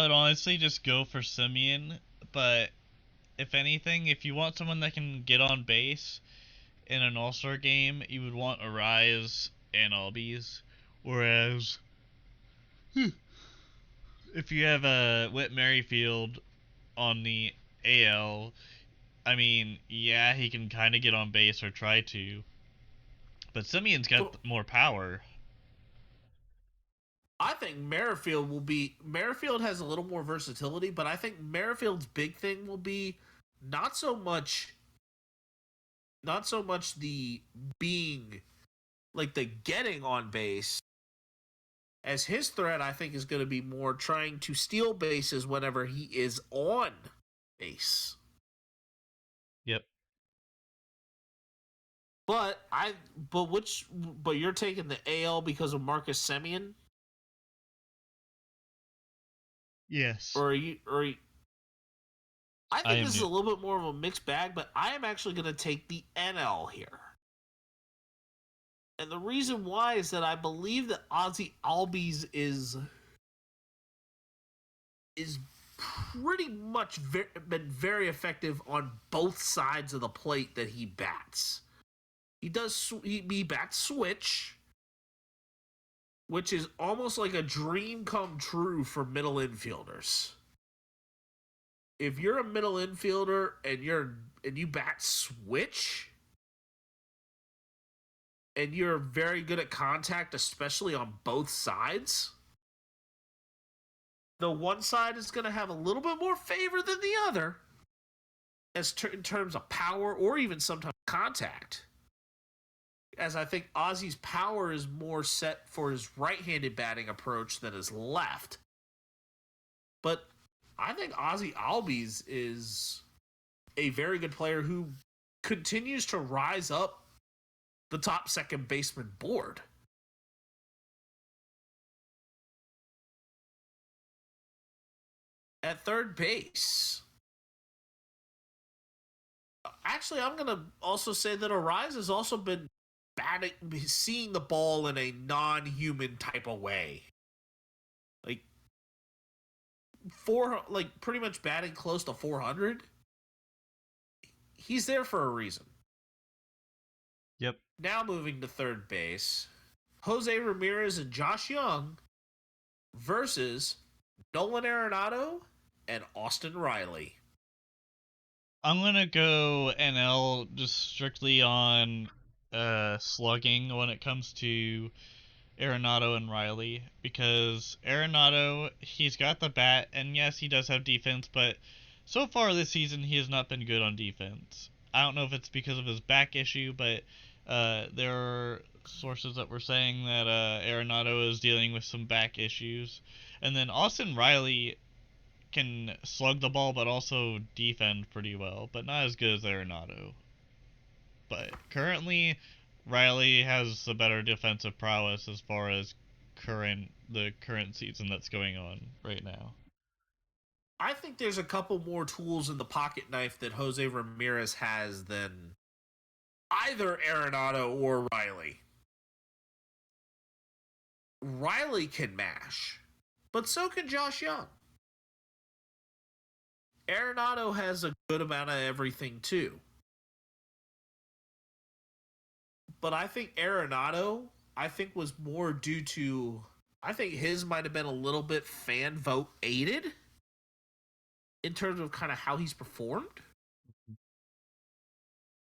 would honestly just go for Simeon, but if anything, if you want someone that can get on base in an All-Star game, you would want Ariz and Albies, whereas if you have a Whit Merrifield on the AL, I mean, yeah, he can kind of get on base or try to, but Simeon's got more power. I think Merrifield has a little more versatility, but I think Merrifield's big thing will be not so much the being like the getting on base, as his threat I think is going to be more trying to steal bases whenever he is on base. Yep. But you're taking the AL because of Marcus Semien? Yes. Or are you I think this is a little bit more of a mixed bag, but I am actually going to take the NL here. And the reason why is that I believe that Ozzy Albies is pretty much been very effective on both sides of the plate that he bats. He bats switch, which is almost like a dream come true for middle infielders. if you're a middle infielder and you bat switch and you're very good at contact, especially on both sides, the one side is going to have a little bit more favor than the other in terms of power or even sometimes contact. As I think Ozzy's power is more set for his right-handed batting approach than his left. But I think Ozzy Albies is a very good player who continues to rise up the top second baseman board. At third base, actually, I'm going to also say that Arise has also been seeing the ball in a non-human type of way. Pretty much batting close to 400. He's there for a reason. Yep. Now moving to third base, Jose Ramirez and Josh Young versus Nolan Arenado and Austin Riley. I'm gonna go NL just strictly on slugging when it comes to Arenado and Riley, because Arenado, he's got the bat, and yes, he does have defense, but so far this season he has not been good on defense. I don't know if it's because of his back issue, but there are sources that were saying that Arenado is dealing with some back issues. And then Austin Riley can slug the ball, but also defend pretty well, but not as good as Arenado. But currently, Riley has the better defensive prowess as far as the current season that's going on right now. I think there's a couple more tools in the pocket knife that Jose Ramirez has than either Arenado or Riley. Riley can mash, but so can Josh Young. Arenado has a good amount of everything too. But I think Arenado, was more due to, I think his might have been a little bit fan vote aided in terms of kind of how he's performed.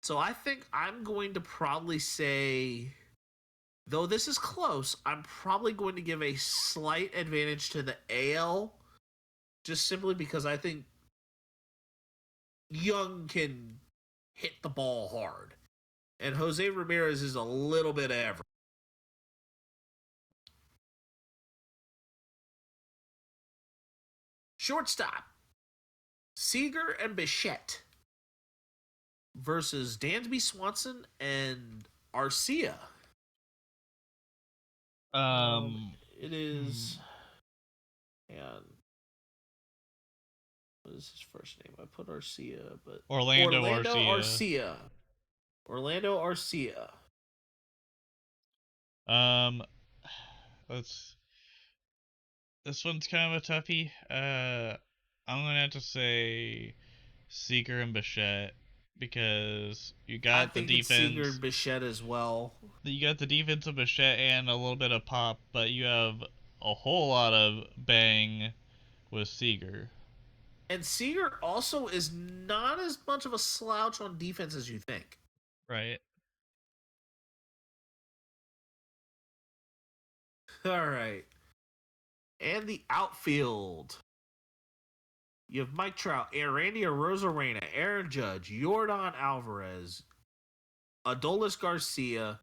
So I think I'm going to probably say, though this is close, I'm probably going to give a slight advantage to the AL, just simply because I think Young can hit the ball hard. And Jose Ramirez is a little bit average. Shortstop, Seager and Bichette versus Dansby Swanson and Arcia. It is... And what is his first name? I put Arcia, but... Orlando Arcia. Orlando Arcia. This one's kind of a toughie. I'm gonna have to say Seager and Bichette, because you got the defense. Seager and Bichette as well. You got the defense of Bichette and a little bit of pop, but you have a whole lot of bang with Seager. And Seager also is not as much of a slouch on defense as you think. Right. All right. And the outfield. You have Mike Trout, Randy Arozarena, Aaron Judge, Yordan Alvarez, Adolis Garcia,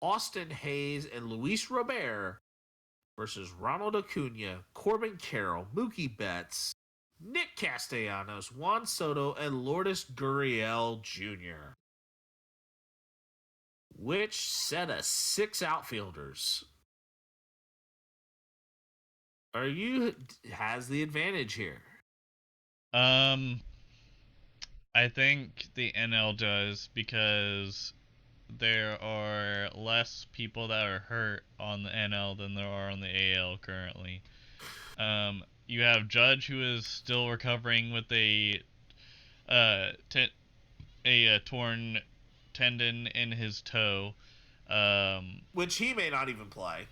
Austin Hayes, and Luis Robert versus Ronald Acuna, Corbin Carroll, Mookie Betts, Nick Castellanos, Juan Soto, and Lourdes Gurriel Jr. Which set of 6 outfielders has the advantage here? I think the NL does, because there are less people that are hurt on the NL than there are on the AL currently. You have Judge, who is still recovering with a torn tendon in his toe, which he may not even play.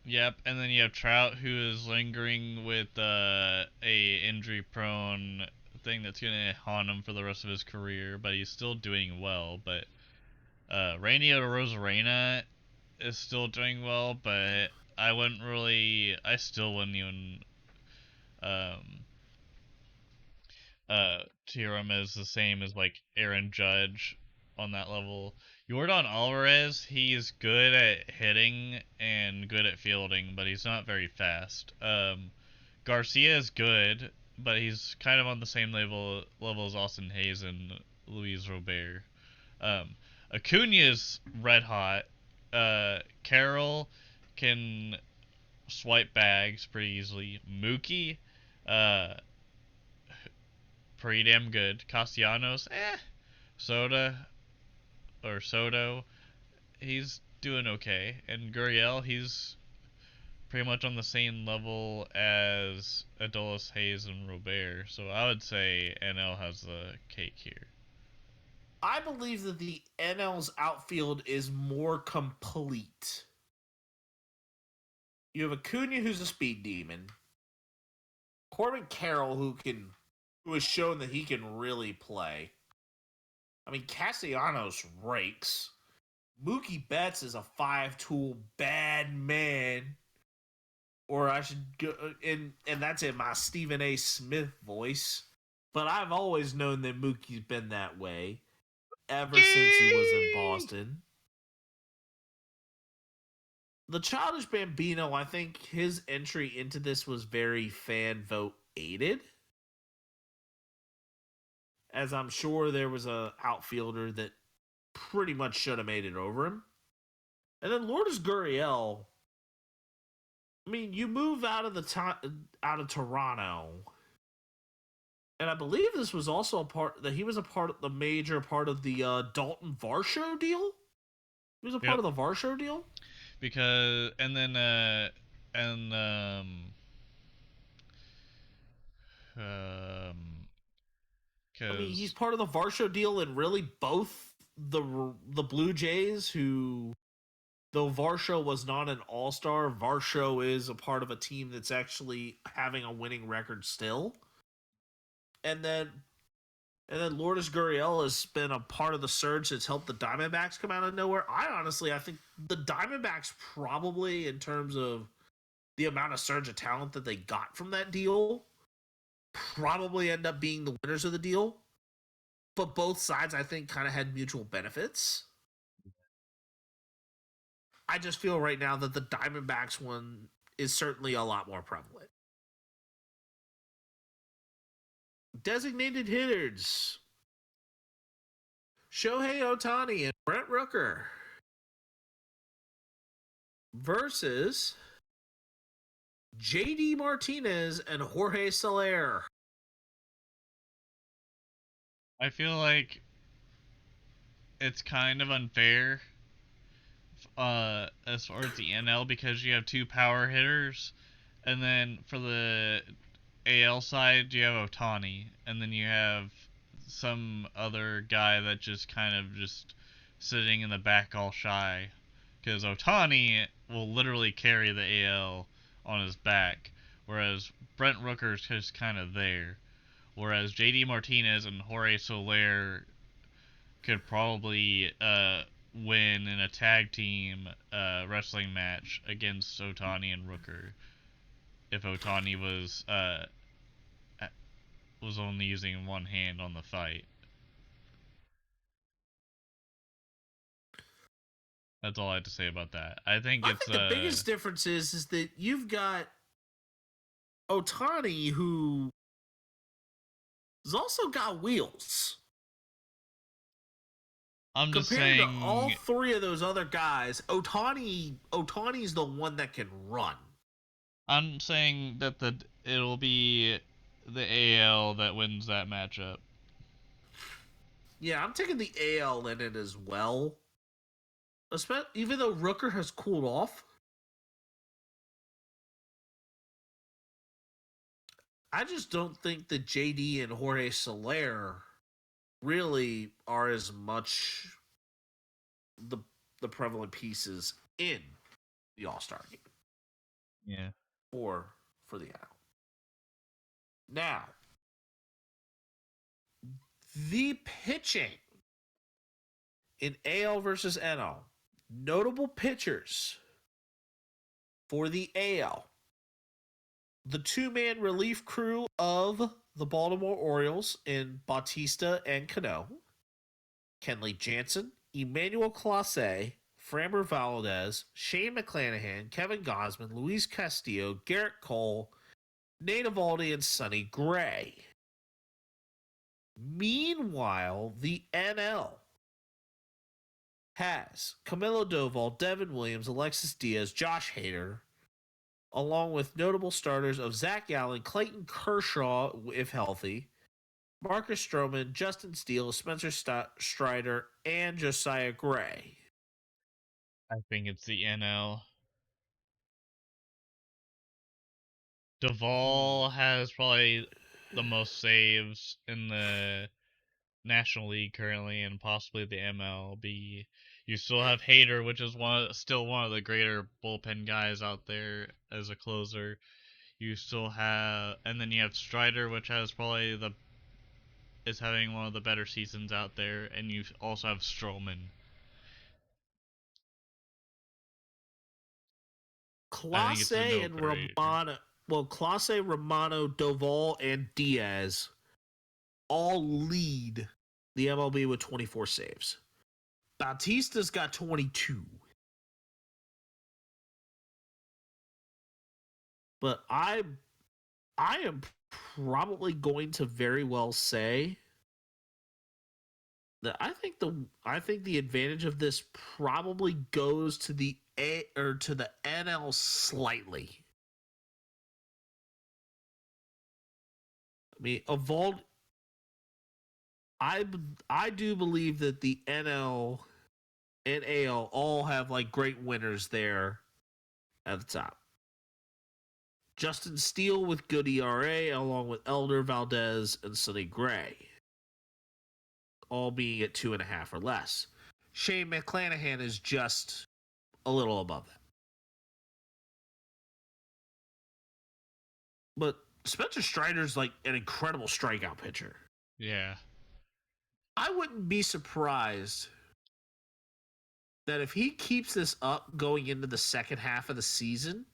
Yep, and then you have Trout, who is lingering with a injury-prone thing that's gonna haunt him for the rest of his career, but he's still doing well. But Rainy Rosarena is still doing well, but I still wouldn't even um, tier him as the same as like Aaron Judge on that level. Jordan Alvarez, he's good at hitting and good at fielding, but he's not very fast. Garcia is good, but he's kind of on the same level as Austin Hayes and Luis Robert. Um, Acuna's red hot. Carroll can swipe bags pretty easily. Mookie, uh, pretty damn good. Castellanos, Soda or Soto, he's doing okay. And Gurriel, he's pretty much on the same level as Adolis, Hayes, and Robert. So I would say NL has the cake here. I believe that the NL's outfield is more complete. You have Acuna, who's a speed demon. Corbin Carroll, who has shown that he can really play. I mean, Castellanos rakes. Mookie Betts is a 5-tool bad man. Or I should go, and that's in my Stephen A. Smith voice. But I've always known that Mookie's been that way ever since he was in Boston. The Childish Bambino, I think his entry into this was very fan vote aided. As I'm sure there was a outfielder that pretty much should have made it over him. And then Lourdes Gurriel, I mean, you move out of Toronto, and I believe this was also a part that he was a part of the major part of the Dalton Varsho deal. He was a part of the Varsho deal because and then I mean, he's because part of the Varsho deal, and really both the Blue Jays, who though Varsho was not an all-star, Varsho is a part of a team that's actually having a winning record still. And then Lourdes Gurriel has been a part of the surge that's helped the Diamondbacks come out of nowhere. I think the Diamondbacks probably, in terms of the amount of surge of talent that they got from that deal, probably end up being the winners of the deal. But both sides, I think, kind of had mutual benefits. I just feel right now that the Diamondbacks one is certainly a lot more prevalent. Designated hitters: Shohei Ohtani and Brent Rooker versus JD Martinez and Jorge Soler. I feel like it's kind of unfair as far as the NL because you have two power hitters, and then for the AL side you have Ohtani, and then you have some other guy that just kind of just sitting in the back all shy, because Ohtani will literally carry the AL on his back, whereas Brent Rooker's just kind of there. Whereas JD Martinez and Jorge Soler could probably win in a tag team wrestling match against Ohtani and Rooker if Ohtani was only using one hand on the fight. That's all I have to say about that. I think the biggest difference is that you've got Ohtani, who has also got wheels. I'm just Compared saying to all three of those other guys, Ohtani's the one that can run. I'm saying that it'll be the AL that wins that matchup. Yeah, I'm taking the AL in it as well. Even though Rooker has cooled off, I just don't think that JD and Jorge Soler really are as much the prevalent pieces in the All-Star game. Yeah. for the NL. Now, the pitching in AL versus NL. Notable pitchers for the AL. The two-man relief crew of the Baltimore Orioles in Bautista and Cano. Kenley Jansen, Emmanuel Clase, Framber Valdez, Shane McClanahan, Kevin Gausman, Luis Castillo, Garrett Cole, Nate Eovaldi, and Sonny Gray. Meanwhile, the NL has Camilo Doval, Devin Williams, Alexis Diaz, Josh Hader, along with notable starters of Zach Allen, Clayton Kershaw, if healthy, Marcus Stroman, Justin Steele, Spencer Strider, and Josiah Gray. I think it's the NL. Duvall has probably the most saves in the National League currently, and possibly the MLB. You still have Hader, which is still one of the greater bullpen guys out there as a closer. You still have, and then you have Strider, which is having one of the better seasons out there, and you also have Stroman. I think it's a Clase and no-brainer. Clase, Romano, Doval, and Diaz all lead the MLB with 24 saves. Bautista's got 22. But I am probably going to very well say that I think the advantage of this probably goes to the NL slightly. I mean, I do believe that the NL and AL all have like great winners there at the top. Justin Steele with good ERA, along with Elder Valdez and Sonny Gray, all being at 2.5 or less. Shane McClanahan is just a little above that. But Spencer Strider's like an incredible strikeout pitcher. Yeah. I wouldn't be surprised that if he keeps this up going into the second half of the season,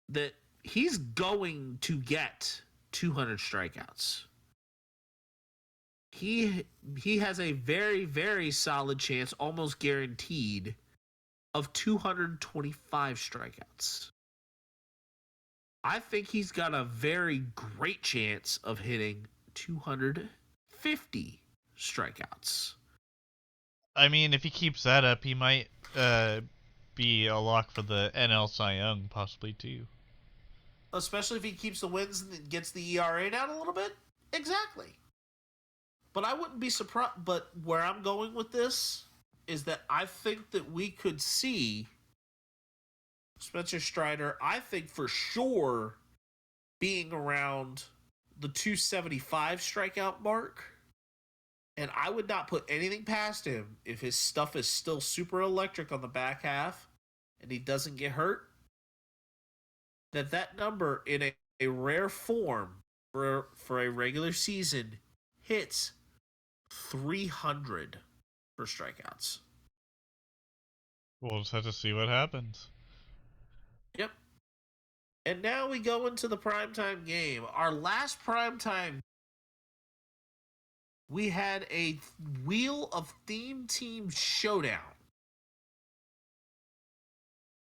that he's going to get 200 strikeouts. He has a very, very solid chance, almost guaranteed, of 225 strikeouts. I think he's got a very great chance of hitting 250 strikeouts. I mean, if he keeps that up, he might be a lock for the NL Cy Young, possibly too. Especially if he keeps the wins and gets the ERA down a little bit. Exactly. But I wouldn't be surprised. But where I'm going with this is that I think that we could see Spencer Strider, I think for sure, being around the 275 strikeout mark. And I would not put anything past him if his stuff is still super electric on the back half and he doesn't get hurt. That number in a rare form for a regular season hits 300 for strikeouts. We'll just have to see what happens. Yep. And now we go into the primetime game. Our last primetime, we had a Wheel of Theme Team showdown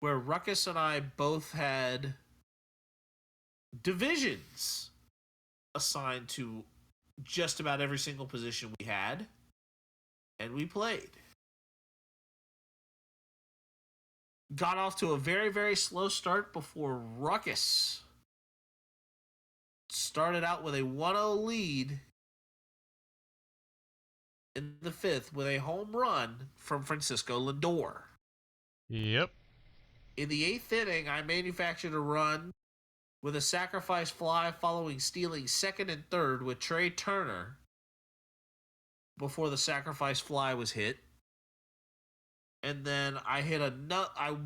where Ruckus and I both had divisions assigned to just about every single position we had, and we played. Got off to a very, very slow start before Ruckus started out with a 1-0 lead in the fifth with a home run from Francisco Lindor. Yep. In the eighth inning, I manufactured a run with a sacrifice fly following stealing second and third with Trey Turner before the sacrifice fly was hit. And then I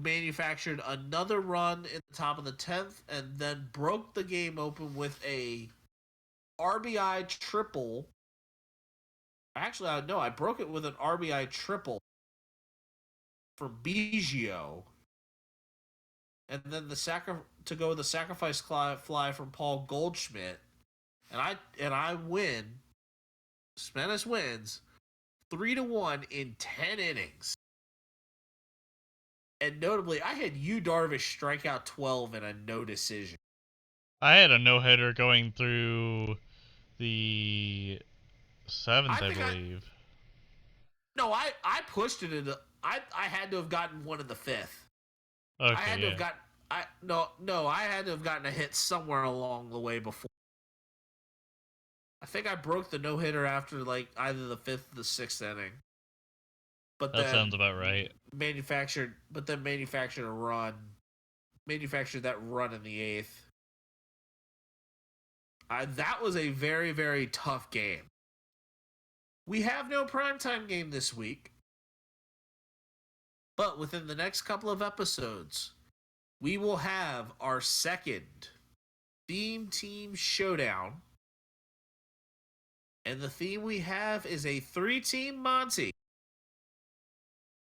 manufactured another run in the top of the 10th, and then broke the game open with a RBI triple. Actually, I broke it with an RBI triple from Biggio, and then to go with the sacrifice fly from Paul Goldschmidt, and I win. Menace wins 3-1 in 10 innings. And notably, I had Yu Darvish strike out 12 in a no decision. I had a no-hitter going through the 7th, I believe. I pushed it into. I had to have gotten one in the 5th. Okay, I had to yeah. have got. I had to have gotten a hit somewhere along the way before. I think I broke the no hitter after like either the 5th or the 6th inning. But That then sounds about right. manufactured a run. Manufactured that run in the 8th. That was a very, very tough game. We have no primetime game this week. But within the next couple of episodes, we will have our second theme team showdown. And the theme we have is a 3-team Monty.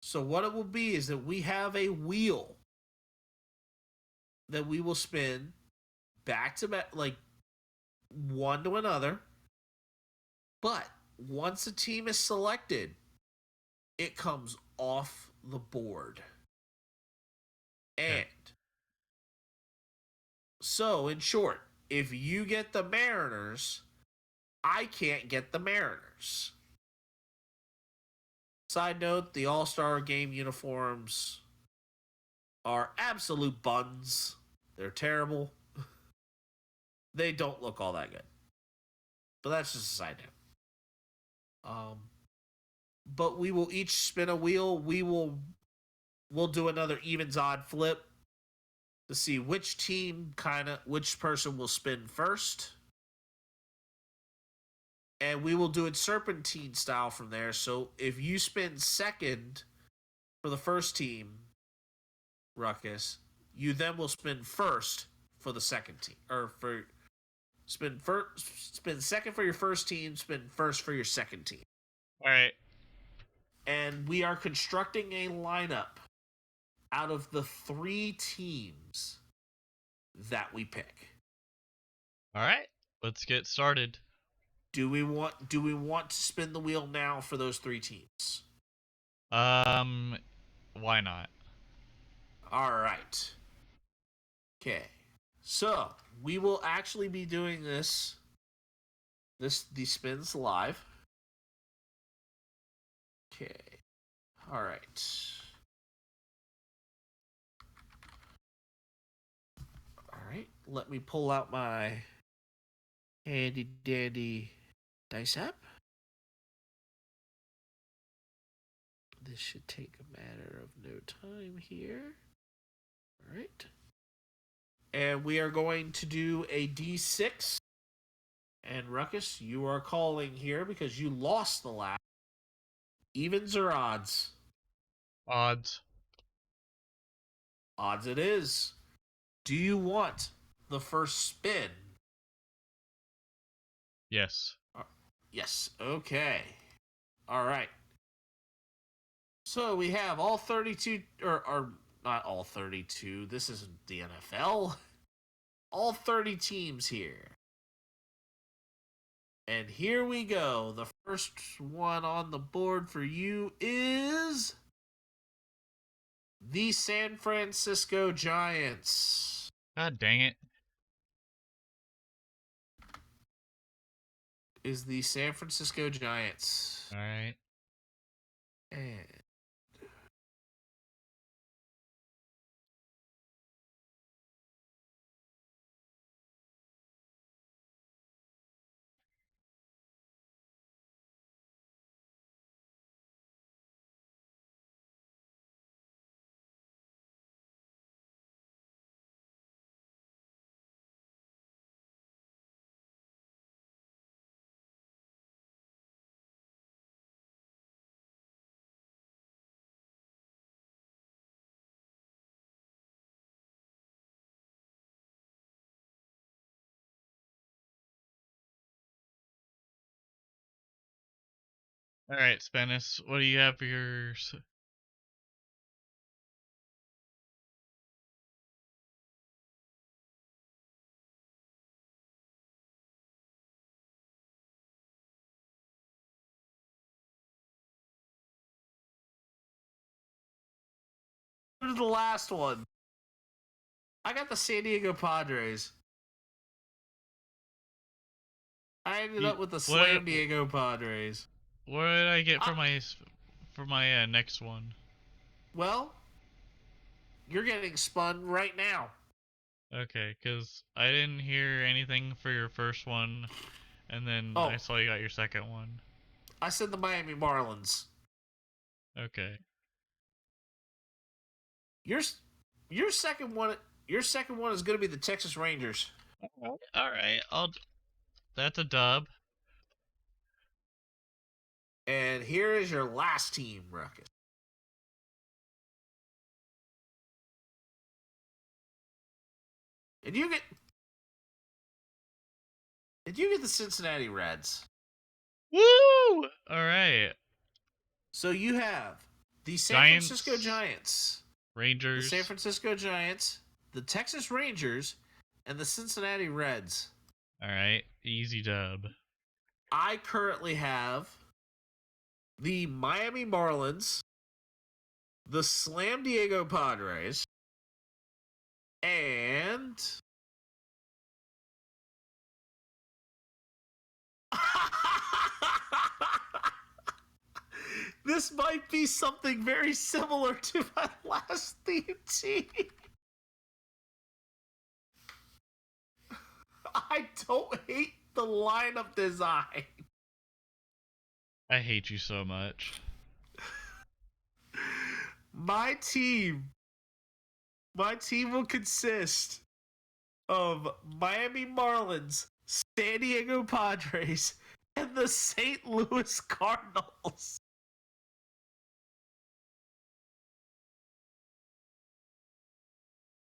So what it will be is that we have a wheel that we will spin back to back, like one to another. But once a team is selected, it comes off the board. And so, in short, if you get the Mariners, I can't get the Mariners. Side note, the All-Star game uniforms are absolute buns. They're terrible. They don't look all that good. But that's just a side note. But we will each spin a wheel. We'll do another evens odd flip to see which person will spin first. And we will do it serpentine style from there. So if you spin second for the first team, Ruckus, you then will spin first for the second team. Spin second for your first team, spin first for your second team. Alright. And we are constructing a lineup out of the 3 teams that we pick. Alright. Let's get started. Do we want to spin the wheel now for those 3 teams? Why not? All right. Okay. So, we will actually be doing these spins live. Okay. All right. All right. Let me pull out my handy dandy dice app. This should take a matter of no time here. All right. And we are going to do a D6. And Ruckus, you are calling here because you lost the last. Evens or odds? Odds. Odds it is. Do you want the first spin? Yes. Yes. Okay. All right. So we have all 32, or not all 32. This isn't the NFL. All 30 teams here. And here we go. The first one on the board for you is the San Francisco Giants. God dang it. Is the San Francisco Giants. Alright. And All right, Spanish, what do you have for yours? To the last one. I got the San Diego Padres. I ended up with the What Slam Diego Padres. what did I get I, for my next one? well, you're getting spun right now. Okay, because I didn't hear anything for your first one, and then I Oh, saw you got your second one. I said the Miami Marlins. Okay. Your your second one is going to be the Texas Rangers. All right, that's a dub. And here is your last team, Ruckus. And you get the Cincinnati Reds. Woo! All right. So you have the San Giants, Francisco Giants, the San Rangers. Francisco Giants, the Texas Rangers, and the Cincinnati Reds. All right, easy dub. I currently have the Miami Marlins, the Slam Diego Padres, and this might be something very similar to my last theme team. I don't hate the lineup design. I hate you so much. My team will consist of Miami Marlins, San Diego Padres, and the St. Louis Cardinals.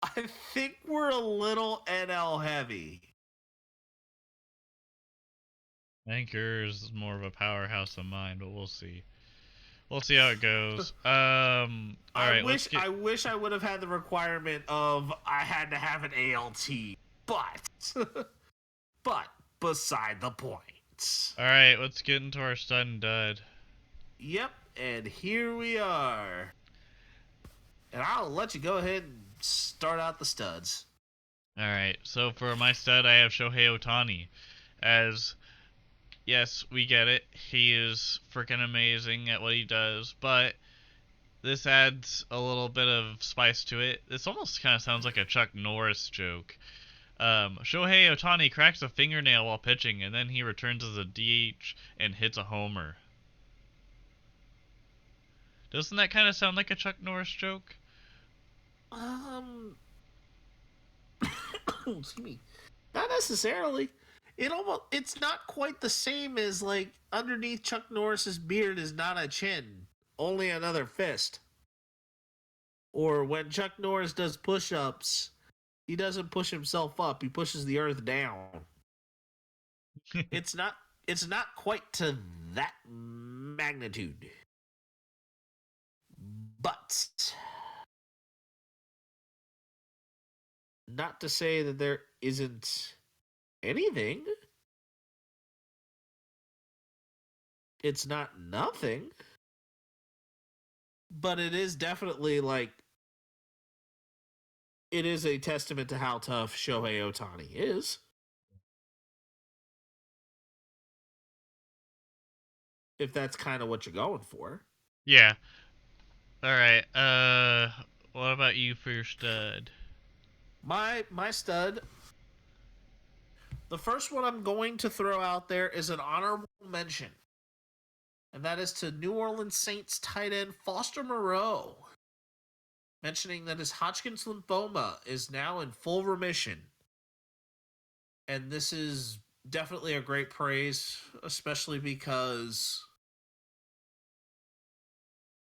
I think we're a little NL heavy. I think yours is more of a powerhouse than mine, but we'll see. We'll see how it goes. All right, let's get. I wish I would have had the requirement of I had to have an ALT, but but beside the point. All right, let's get into our stud and dud. Yep, and here we are. And I'll let you go ahead and start out the studs. All right, so for my stud, I have Shohei Ohtani. As yes, we get it. He is freaking amazing at what he does, but this adds a little bit of spice to it. This almost kind of sounds like a Chuck Norris joke. Shohei Ohtani cracks a fingernail while pitching, and then he returns as a DH and hits a homer. Doesn't that kind of sound like a Chuck Norris joke? Excuse me. Not necessarily. It's not quite the same as like underneath Chuck Norris's beard is not a chin, only another fist. Or when Chuck Norris does push-ups, he doesn't push himself up, he pushes the earth down. It's not quite to that magnitude. But not to say that there isn't anything. It's not nothing. But it is definitely like it is a testament to how tough Shohei Ohtani is. If that's kind of what you're going for. Yeah. All right. What about you for your stud? My stud. The first one I'm going to throw out there is an honorable mention. And that is to New Orleans Saints tight end Foster Moreau. Mentioning that his Hodgkin's lymphoma is now in full remission. And this is definitely a great praise, especially because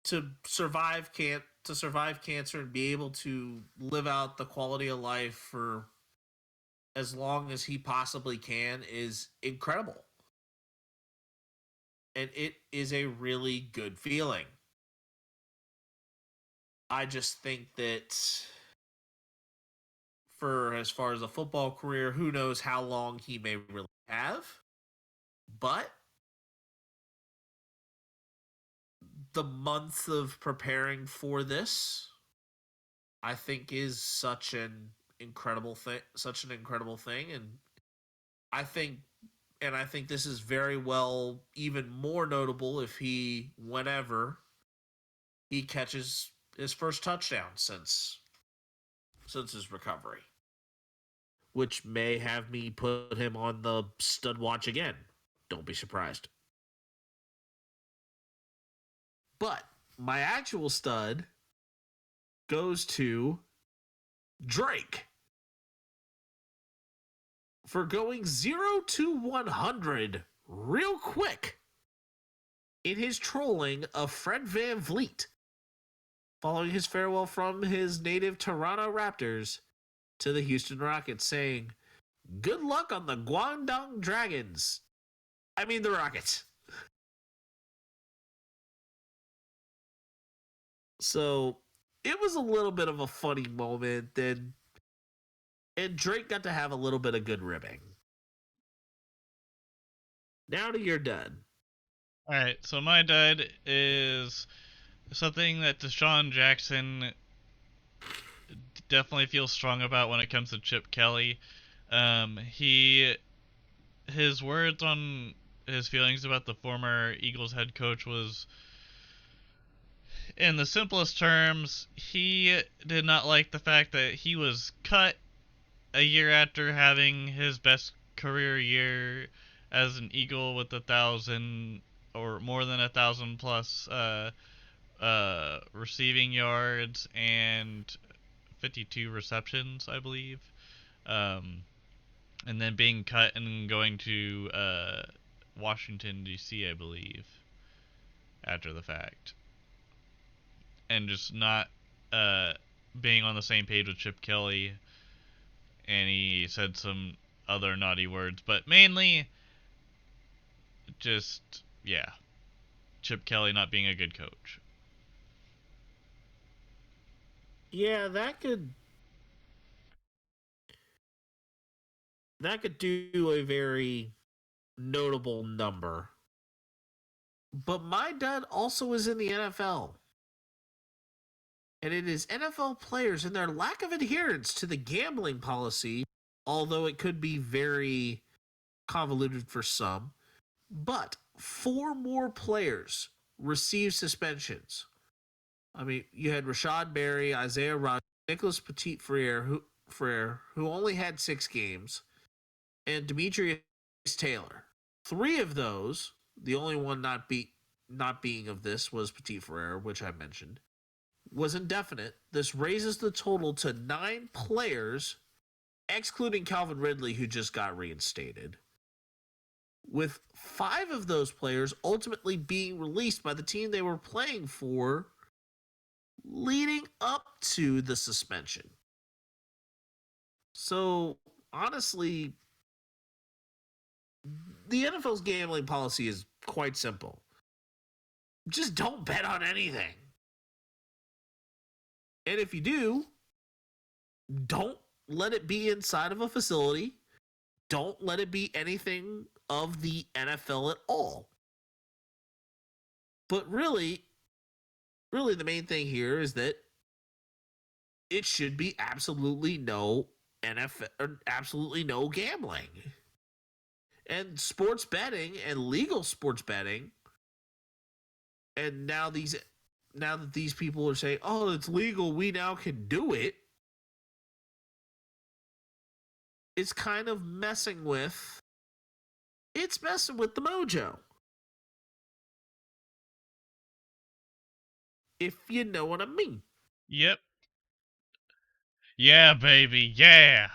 to survive cancer and be able to live out the quality of life for as long as he possibly can is incredible. and it is a really good feeling. I just think that for as far as a football career, who knows how long he may really have, but the month of preparing for this, I think, is such an incredible thing, and I think I think this is very well even more notable if whenever he catches his first touchdown since his recovery, which may have me put him on the stud watch again. Don't be surprised. But my actual stud goes to Drake for going 0 to 100 real quick in his trolling of Fred VanVleet following his farewell from his native Toronto Raptors to the Houston Rockets, saying, "Good luck on the Guangdong Dragons." I mean, the Rockets. So it was a little bit of a funny moment, and Drake got to have a little bit of good ribbing. Now to your dud. All right, so my dud is something that Deshaun Jackson definitely feels strong about when it comes to Chip Kelly. He his words on his feelings about the former Eagles head coach was, in the simplest terms, he did not like the fact that he was cut a year after having his best career year as an Eagle with 1,000 or more than 1,000 plus receiving yards and 52 receptions, I believe. Um, and then being cut and going to Washington D.C., I believe, after the fact, and just not uh, being on the same page with Chip Kelly, and he said some other naughty words, but mainly just, yeah, Chip Kelly not being a good coach. Yeah, that could do a very notable number. But my dad also is in the NFL. And it is NFL players and their lack of adherence to the gambling policy, although it could be very convoluted for some. But 4 more players received suspensions. I mean, you had Rashad Berry, Isaiah Rush, Nicholas Petit-Frere, who only had 6 games, and Demetrius Taylor. 3 of those, the only one not being of this was Petit-Frere, which I mentioned, was indefinite. This raises the total to 9 players, excluding Calvin Ridley, who just got reinstated, with 5 of those players ultimately being released by the team they were playing for leading up to the suspension. So, honestly, the NFL's gambling policy is quite simple. Just don't bet on anything. And if you do, don't let it be inside of a facility. Don't let it be anything of the NFL at all. But really, the main thing here is that it should be absolutely no NFL or absolutely no gambling. And sports betting and legal sports betting, and now that these people are saying, "Oh, it's legal, we now can do it." It's kind of messing with the mojo. If you know what I mean. Yep. Yeah, baby, yeah.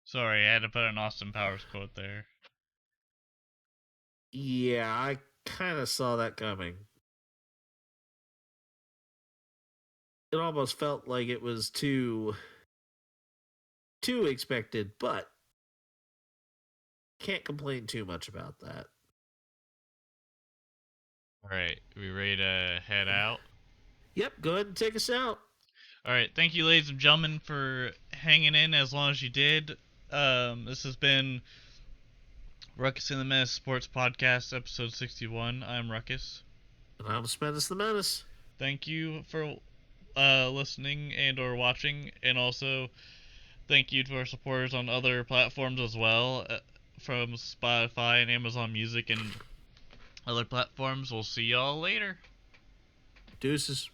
Sorry, I had to put an Austin Powers quote there. Yeah, I kind of saw that coming. It almost felt like it was too expected, but Can't complain too much about that. All right, we ready to head out? Yep, go ahead and take us out. All right, thank you, ladies and gentlemen, for hanging in as long as you did. This has been Ruckus and The Menace Sports Podcast, episode 61. I'm Ruckus. And I'm Spence the Menace. Thank you for listening and or watching, and also thank you to our supporters on other platforms as well, from Spotify and Amazon Music and other platforms. We'll see y'all later. Deuces.